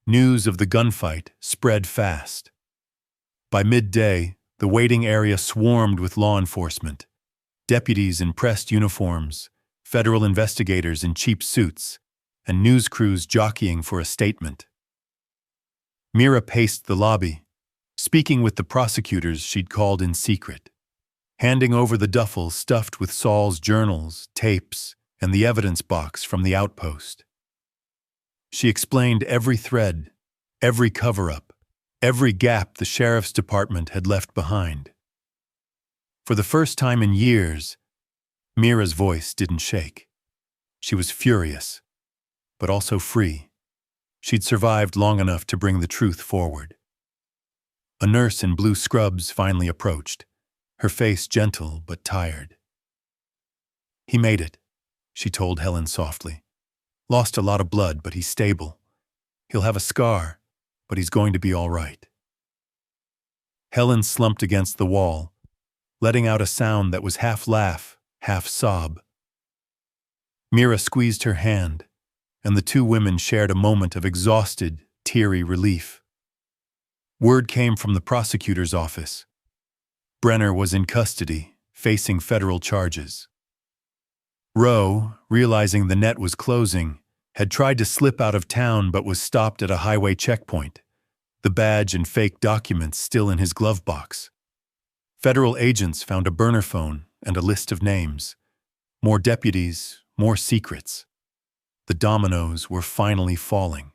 News of the gunfight spread fast. By midday, the waiting area swarmed with law enforcement. Deputies in pressed uniforms, federal investigators in cheap suits, and news crews jockeying for a statement. Mira paced the lobby, speaking with the prosecutors she'd called in secret, handing over the duffel stuffed with Saul's journals, tapes, and the evidence box from the outpost. She explained every thread, every cover-up, every gap the sheriff's department had left behind. For the first time in years, Mira's voice didn't shake. She was furious, but also free. She'd survived long enough to bring the truth forward. A nurse in blue scrubs finally approached, her face gentle but tired. "He made it," she told Helen softly. "Lost a lot of blood, but he's stable. He'll have a scar, but he's going to be all right." Helen slumped against the wall, letting out a sound that was half laugh, half sob. Mira squeezed her hand, and the two women shared a moment of exhausted, teary relief. Word came from the prosecutor's office. Brenner was in custody, facing federal charges. Rowe, realizing the net was closing, had tried to slip out of town but was stopped at a highway checkpoint, the badge and fake documents still in his glove box. Federal agents found a burner phone and a list of names. More deputies, more secrets. The dominoes were finally falling.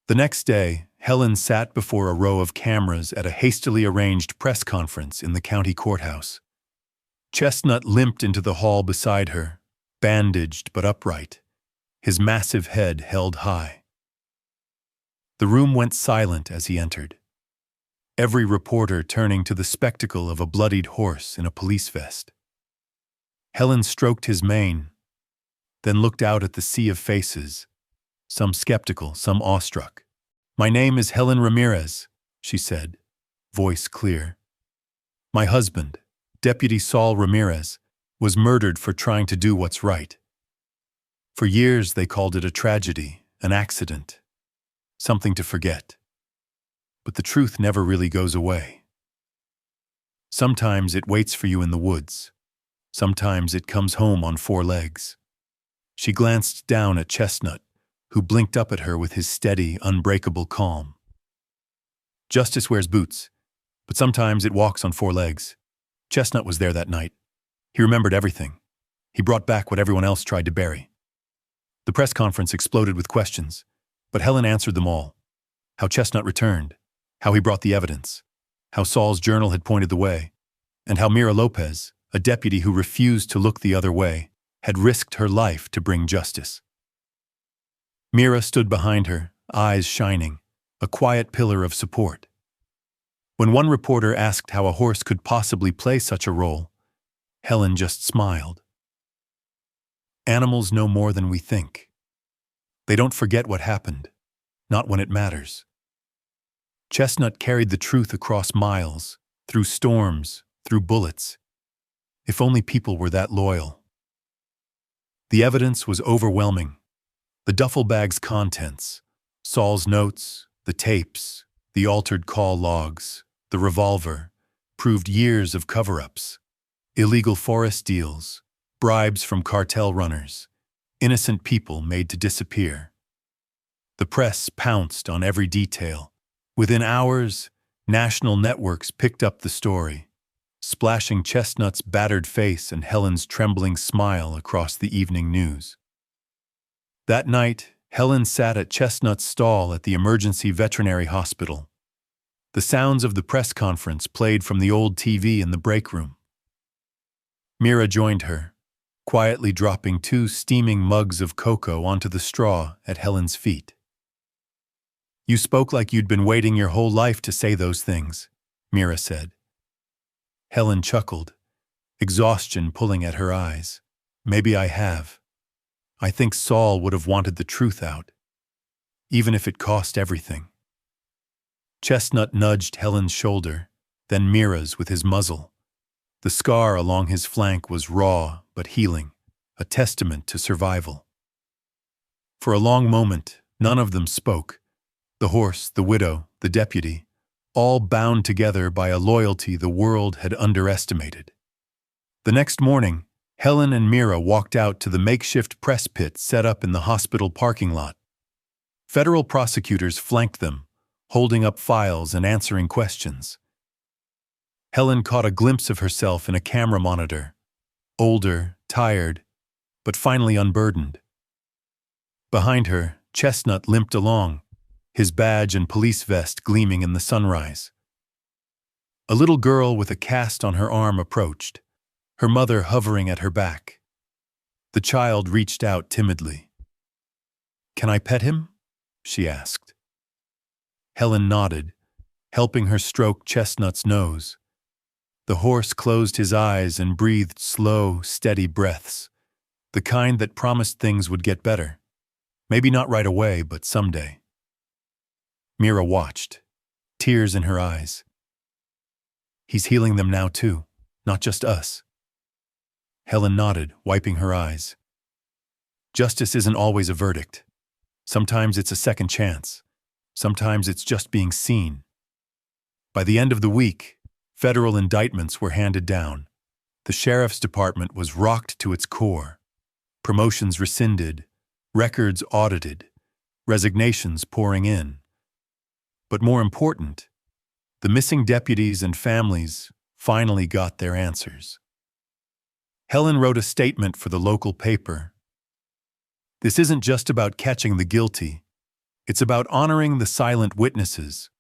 The next day, Helen sat before a row of cameras at a hastily arranged press conference in the county courthouse. Chestnut limped into the hall beside her, bandaged but upright, his massive head held high. The room went silent as he entered, every reporter turning to the spectacle of a bloodied horse in a police vest. Helen stroked his mane, then looked out at the sea of faces, some skeptical, some awestruck. "My name is Helen Ramirez," she said, voice clear. "My husband, Deputy Saul Ramirez, was murdered for trying to do what's right. For years they called it a tragedy, an accident, something to forget. But the truth never really goes away. Sometimes it waits for you in the woods. Sometimes it comes home on four legs." She glanced down at Chestnut, who blinked up at her with his steady, unbreakable calm. "Justice wears boots, but sometimes it walks on four legs." Chestnut was there that night. He remembered everything. He brought back what everyone else tried to bury. The press conference exploded with questions, but Helen answered them all. How Chestnut returned, how he brought the evidence, how Saul's journal had pointed the way, and how Mira Lopez, a deputy who refused to look the other way, had risked her life to bring justice. Mira stood behind her, eyes shining, a quiet pillar of support. When one reporter asked how a horse could possibly play such a role, Helen just smiled. Animals know more than we think. They don't forget what happened, not when it matters. Chestnut carried the truth across miles, through storms, through bullets. If only people were that loyal. The evidence was overwhelming. The duffel bag's contents, Saul's notes, the tapes, the altered call logs, the revolver, proved years of cover-ups, illegal forest deals, bribes from cartel runners, innocent people made to disappear. The press pounced on every detail. Within hours, national networks picked up the story, splashing Chestnut's battered face and Helen's trembling smile across the evening news. That night, Helen sat at Chestnut's stall at the emergency veterinary hospital. The sounds of the press conference played from the old TV in the break room. Mira joined her, quietly dropping 2 steaming mugs of cocoa onto the straw at Helen's feet. "You spoke like you'd been waiting your whole life to say those things," Mira said. Helen chuckled, exhaustion pulling at her eyes. "Maybe I have. I think Saul would have wanted the truth out, even if it cost everything." Chestnut nudged Helen's shoulder, then Mira's with his muzzle. The scar along his flank was raw but healing, a testament to survival. For a long moment, none of them spoke. The horse, the widow, the deputy, all bound together by a loyalty the world had underestimated. The next morning, Helen and Mira walked out to the makeshift press pit set up in the hospital parking lot. Federal prosecutors flanked them, holding up files and answering questions. Helen caught a glimpse of herself in a camera monitor, older, tired, but finally unburdened. Behind her, Chestnut limped along, his badge and police vest gleaming in the sunrise. A little girl with a cast on her arm approached, her mother hovering at her back. The child reached out timidly. "Can I pet him?" she asked. Helen nodded, helping her stroke Chestnut's nose. The horse closed his eyes and breathed slow, steady breaths, the kind that promised things would get better. Maybe not right away, but someday. Mira watched, tears in her eyes. He's healing them now too, not just us. Helen nodded, wiping her eyes. Justice isn't always a verdict. Sometimes it's a second chance. Sometimes it's just being seen. By the end of the week, federal indictments were handed down. The sheriff's department was rocked to its core. Promotions rescinded, records audited, resignations pouring in. But more important, the missing deputies and families finally got their answers. Helen wrote a statement for the local paper. This isn't just about catching the guilty. It's about honoring the silent witnesses,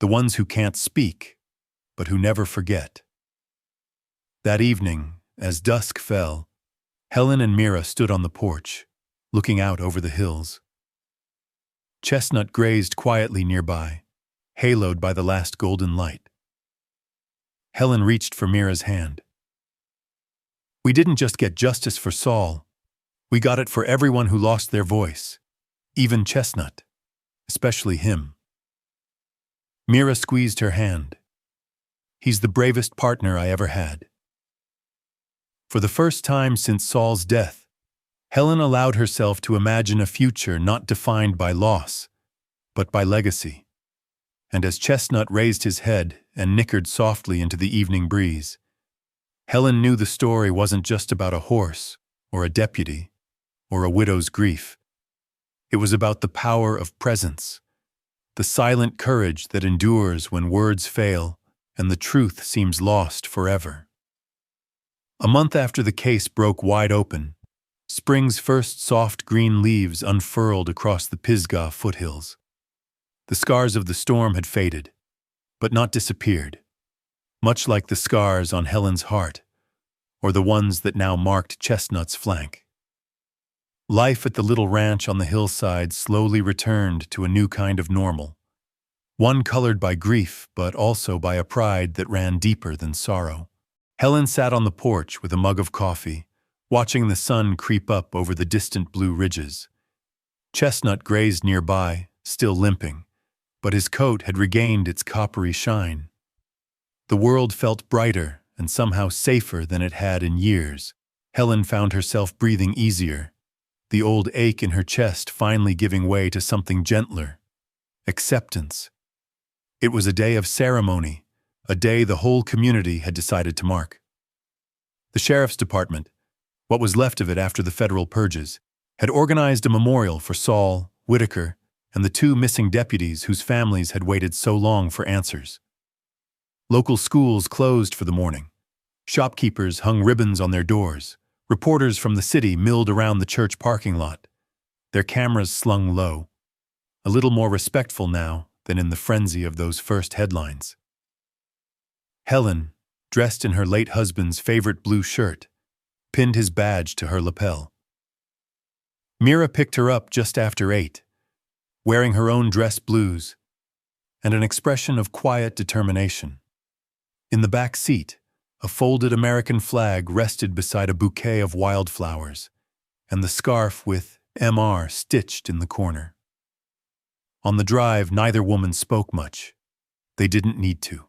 the ones who can't speak, but who never forget. That evening, as dusk fell, Helen and Mira stood on the porch, looking out over the hills. Chestnut grazed quietly nearby, haloed by the last golden light. Helen reached for Mira's hand. We didn't just get justice for Saul. We got it for everyone who lost their voice, even Chestnut, especially him. Mira squeezed her hand. He's the bravest partner I ever had. For the first time since Saul's death, Helen allowed herself to imagine a future not defined by loss, but by legacy. And as Chestnut raised his head and nickered softly into the evening breeze, Helen knew the story wasn't just about a horse, or a deputy, or a widow's grief. It was about the power of presence, the silent courage that endures when words fail and the truth seems lost forever. A month after the case broke wide open, spring's first soft green leaves unfurled across the Pisgah foothills. The scars of the storm had faded, but not disappeared, much like the scars on Helen's heart, or the ones that now marked Chestnut's flank. Life at the little ranch on the hillside slowly returned to a new kind of normal, one colored by grief but also by a pride that ran deeper than sorrow. Helen sat on the porch with a mug of coffee, watching the sun creep up over the distant blue ridges. Chestnut grazed nearby, still limping, but his coat had regained its coppery shine. The world felt brighter and somehow safer than it had in years. Helen found herself breathing easier, the old ache in her chest finally giving way to something gentler: acceptance. It was a day of ceremony, a day the whole community had decided to mark. The sheriff's department, what was left of it after the federal purges, had organized a memorial for Saul, Whitaker, and the two missing deputies whose families had waited so long for answers. Local schools closed for the morning. Shopkeepers hung ribbons on their doors. Reporters from the city milled around the church parking lot, their cameras slung low, a little more respectful now than in the frenzy of those first headlines. Helen, dressed in her late husband's favorite blue shirt, pinned his badge to her lapel. Mira picked her up just after 8, wearing her own dress blues and an expression of quiet determination. In the back seat, a folded American flag rested beside a bouquet of wildflowers, and the scarf with MR stitched in the corner. On the drive, neither woman spoke much. They didn't need to.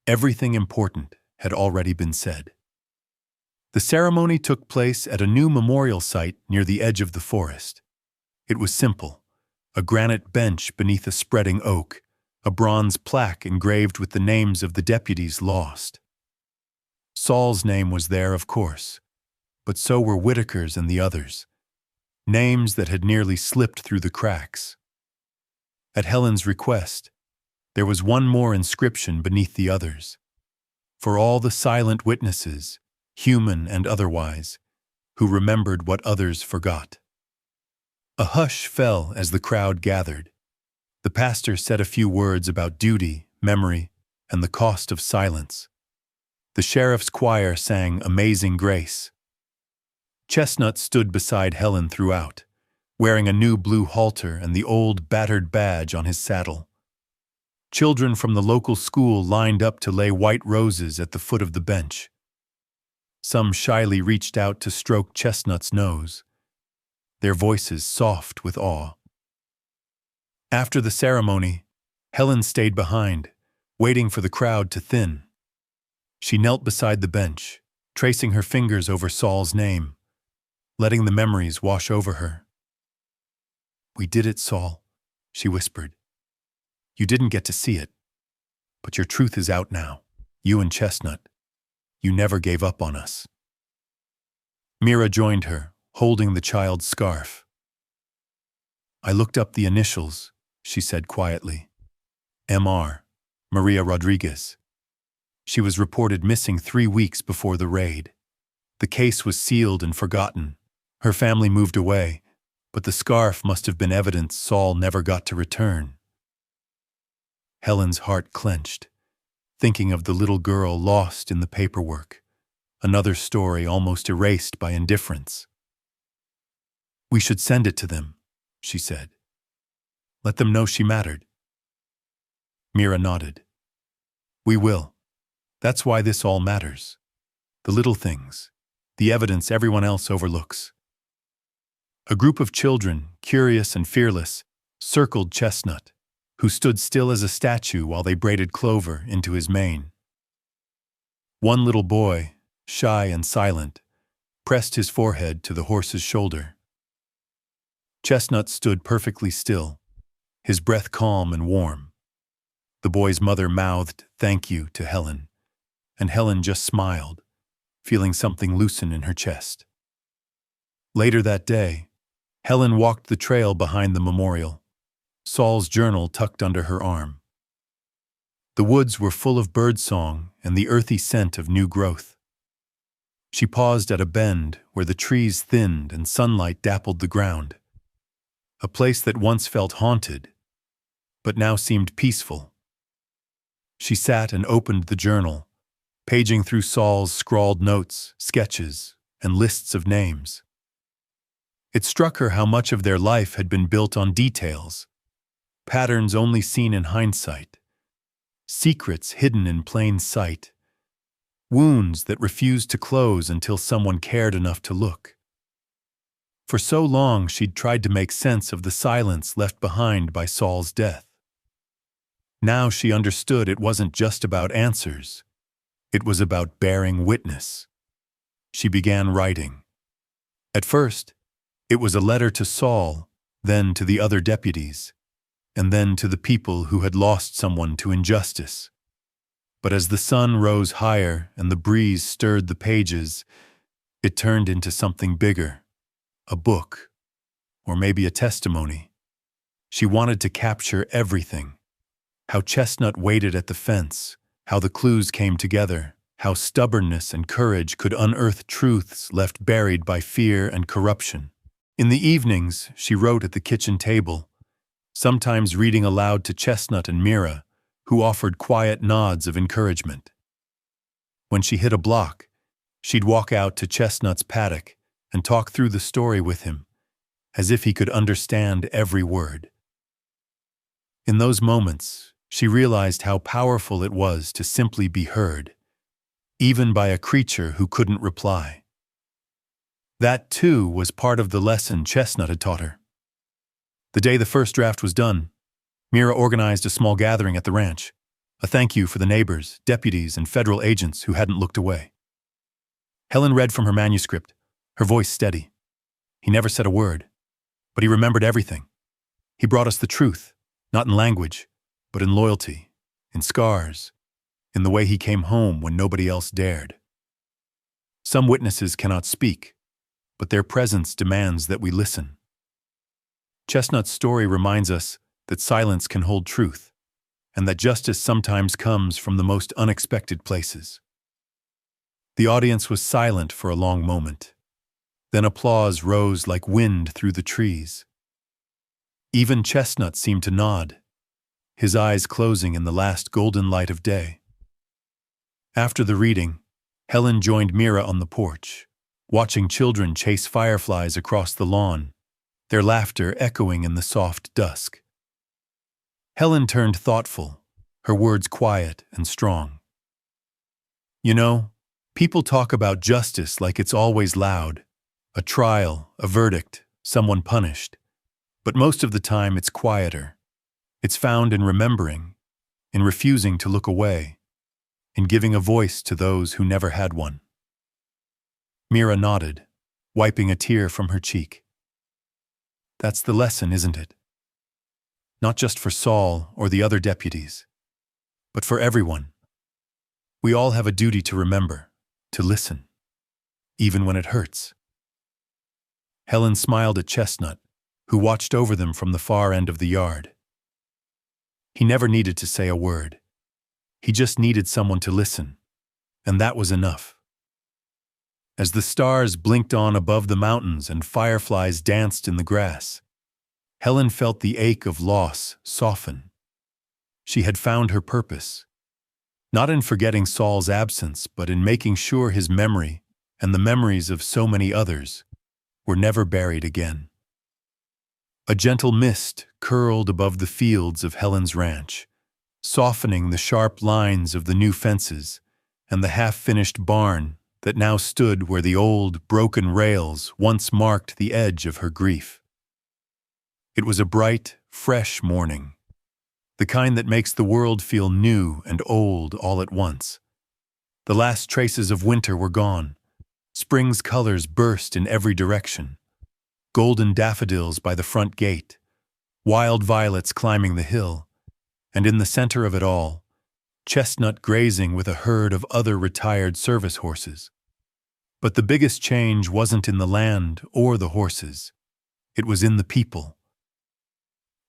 Everything important had already been said. The ceremony took place at a new memorial site near the edge of the forest. It was simple: a granite bench beneath a spreading oak, a bronze plaque engraved with the names of the deputies lost. Saul's name was there, of course, but so were Whitaker's and the others, names that had nearly slipped through the cracks. At Helen's request, there was one more inscription beneath the others: for all the silent witnesses, human and otherwise, who remembered what others forgot. A hush fell as the crowd gathered. The pastor said a few words about duty, memory, and the cost of silence. The sheriff's choir sang Amazing Grace. Chestnut stood beside Helen throughout, wearing a new blue halter and the old battered badge on his saddle. Children from the local school lined up to lay white roses at the foot of the bench. Some shyly reached out to stroke Chestnut's nose, their voices soft with awe. After the ceremony, Helen stayed behind, waiting for the crowd to thin. She knelt beside the bench, tracing her fingers over Saul's name, letting the memories wash over her. "We did it, Saul," she whispered. "You didn't get to see it, but your truth is out now. You and Chestnut. You never gave up on us." Mira joined her, holding the child's scarf. "I looked up the initials," she said quietly. "M.R. Maria Rodriguez. She was reported missing 3 weeks before the raid. The case was sealed and forgotten. Her family moved away, but the scarf must have been evidence Saul never got to return." Helen's heart clenched, thinking of the little girl lost in the paperwork, another story almost erased by indifference. "We should send it to them," she said. "Let them know she mattered." Mira nodded. "We will. That's why this all matters. The little things, the evidence everyone else overlooks." A group of children, curious and fearless, circled Chestnut, who stood still as a statue while they braided clover into his mane. One little boy, shy and silent, pressed his forehead to the horse's shoulder. Chestnut stood perfectly still, his breath calm and warm. The boy's mother mouthed "thank you" to Helen, and Helen just smiled, feeling something loosen in her chest. Later that day, Helen walked the trail behind the memorial, Saul's journal tucked under her arm. The woods were full of birdsong and the earthy scent of new growth. She paused at a bend where the trees thinned and sunlight dappled the ground, a place that once felt haunted, but now seemed peaceful. She sat and opened the journal, paging through Saul's scrawled notes, sketches, and lists of names. It struck her how much of their life had been built on details, patterns only seen in hindsight, secrets hidden in plain sight, wounds that refused to close until someone cared enough to look. For so long she'd tried to make sense of the silence left behind by Saul's death. Now she understood it wasn't just about answers. It was about bearing witness. She began writing. At first, it was a letter to Saul, then to the other deputies, and then to the people who had lost someone to injustice. But as the sun rose higher and the breeze stirred the pages, it turned into something bigger, a book, or maybe a testimony. She wanted to capture everything: how Chestnut waited at the fence, how the clues came together, how stubbornness and courage could unearth truths left buried by fear and corruption. In the evenings, she wrote at the kitchen table, sometimes reading aloud to Chestnut and Mira, who offered quiet nods of encouragement. When she hit a block, she'd walk out to Chestnut's paddock and talk through the story with him, as if he could understand every word. In those moments, she realized how powerful it was to simply be heard, even by a creature who couldn't reply. That, too, was part of the lesson Chestnut had taught her. The day the first draft was done, Mira organized a small gathering at the ranch, a thank you for the neighbors, deputies, and federal agents who hadn't looked away. Helen read from her manuscript, her voice steady. He never said a word, but he remembered everything. He brought us the truth, not in language, but in loyalty, in scars, in the way he came home when nobody else dared. Some witnesses cannot speak, but their presence demands that we listen. Chestnut's story reminds us that silence can hold truth, and that justice sometimes comes from the most unexpected places. The audience was silent for a long moment. Then applause rose like wind through the trees. Even Chestnut seemed to nod, his eyes closing in the last golden light of day. After the reading, Helen joined Mira on the porch, watching children chase fireflies across the lawn, their laughter echoing in the soft dusk. Helen turned thoughtful, her words quiet and strong. You know, people talk about justice like it's always loud. A trial, a verdict, someone punished. But most of the time it's quieter. It's found in remembering, in refusing to look away, in giving a voice to those who never had one. Mira nodded, wiping a tear from her cheek. That's the lesson, isn't it? Not just for Saul or the other deputies, but for everyone. We all have a duty to remember, to listen, even when it hurts. Helen smiled at Chestnut, who watched over them from the far end of the yard. He never needed to say a word. He just needed someone to listen, and that was enough. As the stars blinked on above the mountains and fireflies danced in the grass, Helen felt the ache of loss soften. She had found her purpose, not in forgetting Saul's absence, but in making sure his memory and the memories of so many others were never buried again. A gentle mist curled above the fields of Helen's ranch, softening the sharp lines of the new fences and the half-finished barn that now stood where the old, broken rails once marked the edge of her grief. It was a bright, fresh morning, the kind that makes the world feel new and old all at once. The last traces of winter were gone. Spring's colors burst in every direction. Golden daffodils by the front gate, wild violets climbing the hill, and in the center of it all, Chestnut grazing with a herd of other retired service horses. But the biggest change wasn't in the land or the horses. It was in the people.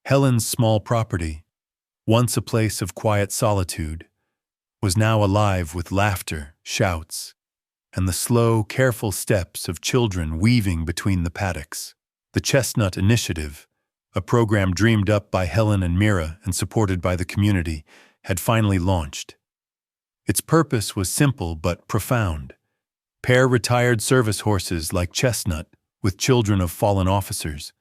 Helen's small property, once a place of quiet solitude, was now alive with laughter, shouts, and the slow, careful steps of children weaving between the paddocks. The Chestnut Initiative, a program dreamed up by Helen and Mira and supported by the community, had finally launched. Its purpose was simple but profound. Pair retired service horses like Chestnut with children of fallen officers,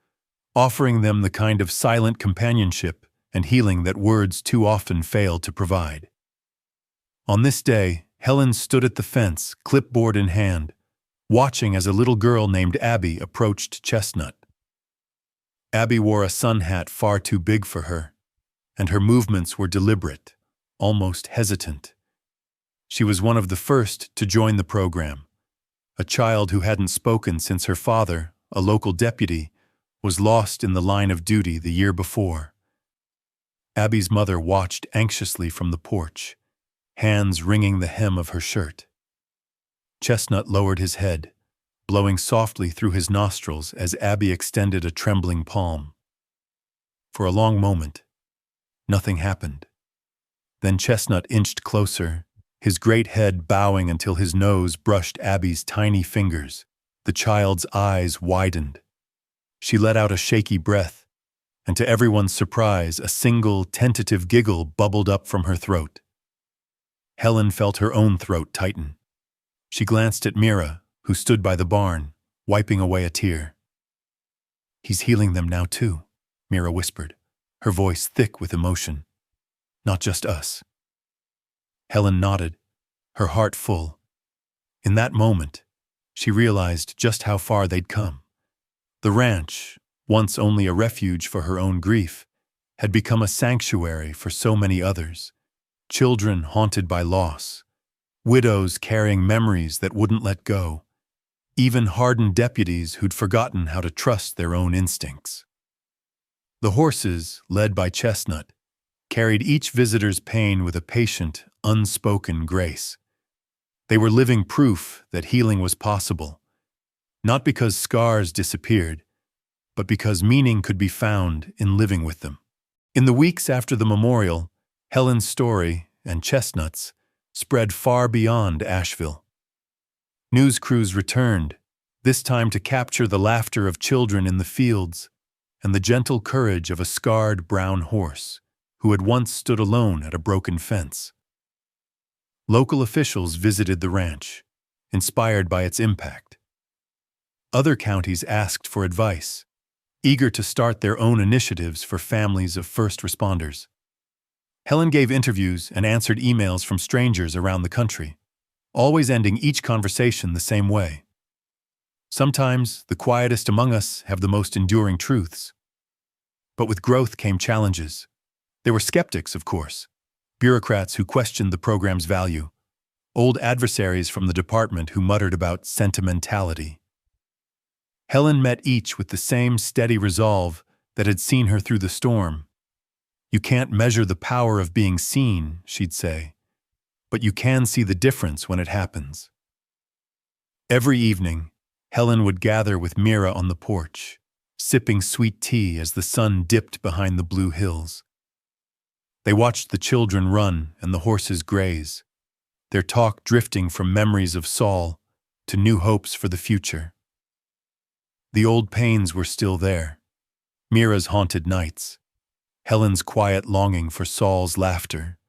offering them the kind of silent companionship and healing that words too often fail to provide. On this day, Helen stood at the fence, clipboard in hand, watching as a little girl named Abby approached Chestnut. Abby wore a sun hat far too big for her, and her movements were deliberate, almost hesitant. She was one of the first to join the program, a child who hadn't spoken since her father, a local deputy, was lost in the line of duty the year before. Abby's mother watched anxiously from the porch, hands wringing the hem of her shirt. Chestnut lowered his head, blowing softly through his nostrils as Abby extended a trembling palm. For a long moment, nothing happened. Then Chestnut inched closer, his great head bowing until his nose brushed Abby's tiny fingers. The child's eyes widened. She let out a shaky breath, and to everyone's surprise, a single, tentative giggle bubbled up from her throat. Helen felt her own throat tighten. She glanced at Mira, who stood by the barn, wiping away a tear. "He's healing them now too," Mira whispered, her voice thick with emotion. "Not just us." Helen nodded, her heart full. In that moment, she realized just how far they'd come. The ranch, once only a refuge for her own grief, had become a sanctuary for so many others. Children haunted by loss, widows carrying memories that wouldn't let go, even hardened deputies who'd forgotten how to trust their own instincts. The horses, led by Chestnut, carried each visitor's pain with a patient, unspoken grace. They were living proof that healing was possible, not because scars disappeared, but because meaning could be found in living with them. In the weeks after the memorial, Helen's story, and Chestnut's, spread far beyond Asheville. News crews returned, this time to capture the laughter of children in the fields and the gentle courage of a scarred brown horse who had once stood alone at a broken fence. Local officials visited the ranch, inspired by its impact. Other counties asked for advice, eager to start their own initiatives for families of first responders. Helen gave interviews and answered emails from strangers around the country, always ending each conversation the same way. Sometimes the quietest among us have the most enduring truths. But with growth came challenges. There were skeptics, of course, bureaucrats who questioned the program's value, old adversaries from the department who muttered about sentimentality. Helen met each with the same steady resolve that had seen her through the storm. "You can't measure the power of being seen," she'd say, "but you can see the difference when it happens." Every evening, Helen would gather with Mira on the porch, sipping sweet tea as the sun dipped behind the blue hills. They watched the children run and the horses graze, their talk drifting from memories of Saul to new hopes for the future. The old pains were still there, Mira's haunted nights, Helen's quiet longing for Saul's laughter,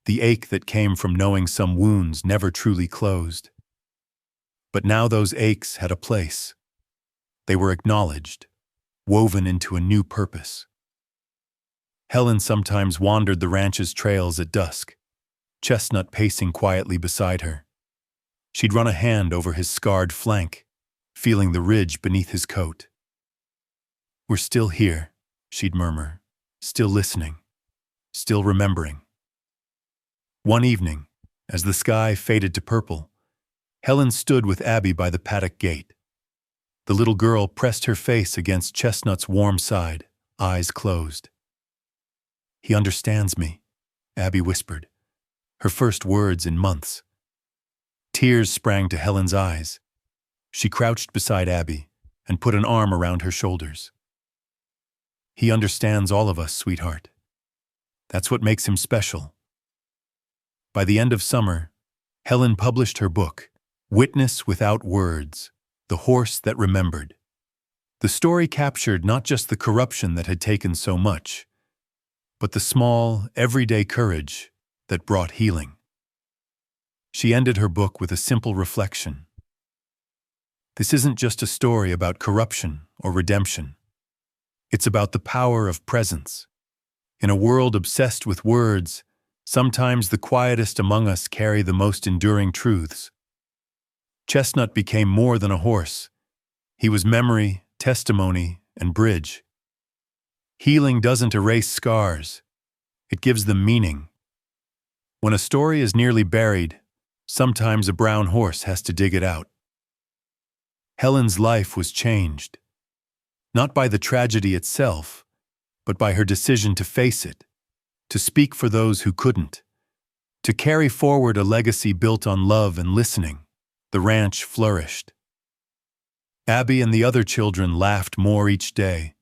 the ache that came from knowing some wounds never truly closed. But now those aches had a place. They were acknowledged, woven into a new purpose. Helen sometimes wandered the ranch's trails at dusk, Chestnut pacing quietly beside her. She'd run a hand over his scarred flank, feeling the ridge beneath his coat. "We're still here," she'd murmur, "still listening, still remembering." One evening, as the sky faded to purple, Helen stood with Abby by the paddock gate. The little girl pressed her face against Chestnut's warm side, eyes closed. "He understands me," Abby whispered, her first words in months. Tears sprang to Helen's eyes. She crouched beside Abby and put an arm around her shoulders. "He understands all of us, sweetheart. That's what makes him special." By the end of summer, Helen published her book, Witness Without Words, The Horse That Remembered. The story captured not just the corruption that had taken so much, but the small, everyday courage that brought healing. She ended her book with a simple reflection. This isn't just a story about corruption or redemption. It's about the power of presence. In a world obsessed with words, sometimes the quietest among us carry the most enduring truths. Chestnut became more than a horse. He was memory, testimony, and bridge. Healing doesn't erase scars. It gives them meaning. When a story is nearly buried, sometimes a brown horse has to dig it out. Helen's life was changed, not by the tragedy itself, but by her decision to face it, to speak for those who couldn't, to carry forward a legacy built on love and listening. The ranch flourished. Abby and the other children laughed more each day,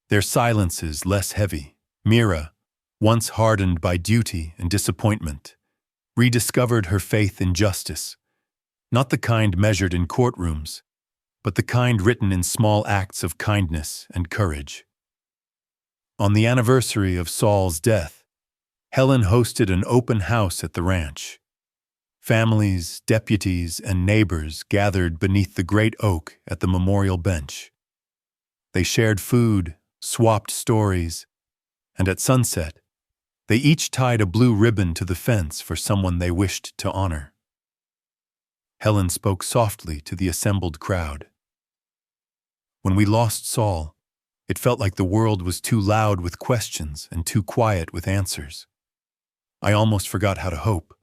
their silences less heavy. Mira, once hardened by duty and disappointment, rediscovered her faith in justice, not the kind measured in courtrooms, but the kind written in small acts of kindness and courage. On the anniversary of Saul's death, Helen hosted an open house at the ranch. Families, deputies, and neighbors gathered beneath the great oak at the memorial bench. They shared food, swapped stories, and at sunset, they each tied a blue ribbon to the fence for someone they wished to honor. Helen spoke softly to the assembled crowd. "When we lost Saul, it felt like the world was too loud with questions and too quiet with answers. I almost forgot how to hope.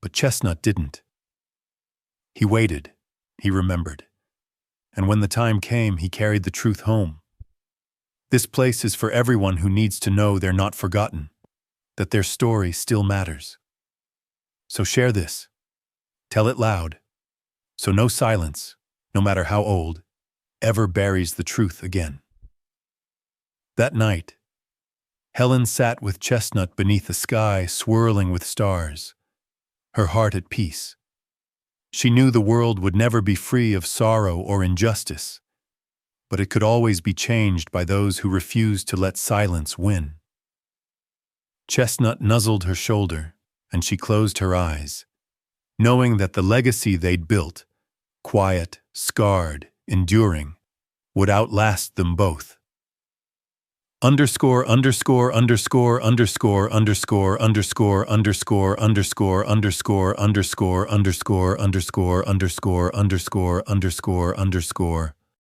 But Chestnut didn't. He waited, he remembered, and when the time came, he carried the truth home. This place is for everyone who needs to know they're not forgotten, that their story still matters. So share this. Tell it loud, so no silence, no matter how old, ever buries the truth again." That night, Helen sat with Chestnut beneath a sky swirling with stars, her heart at peace. She knew the world would never be free of sorrow or injustice, but it could always be changed by those who refused to let silence win. Chestnut nuzzled her shoulder, and she closed her eyes, knowing that the legacy they'd built, quiet, scarred, enduring, would outlast them both. underscore underscore underscore underscore underscore underscore underscore underscore underscore underscore underscore underscore underscore underscore underscore underscore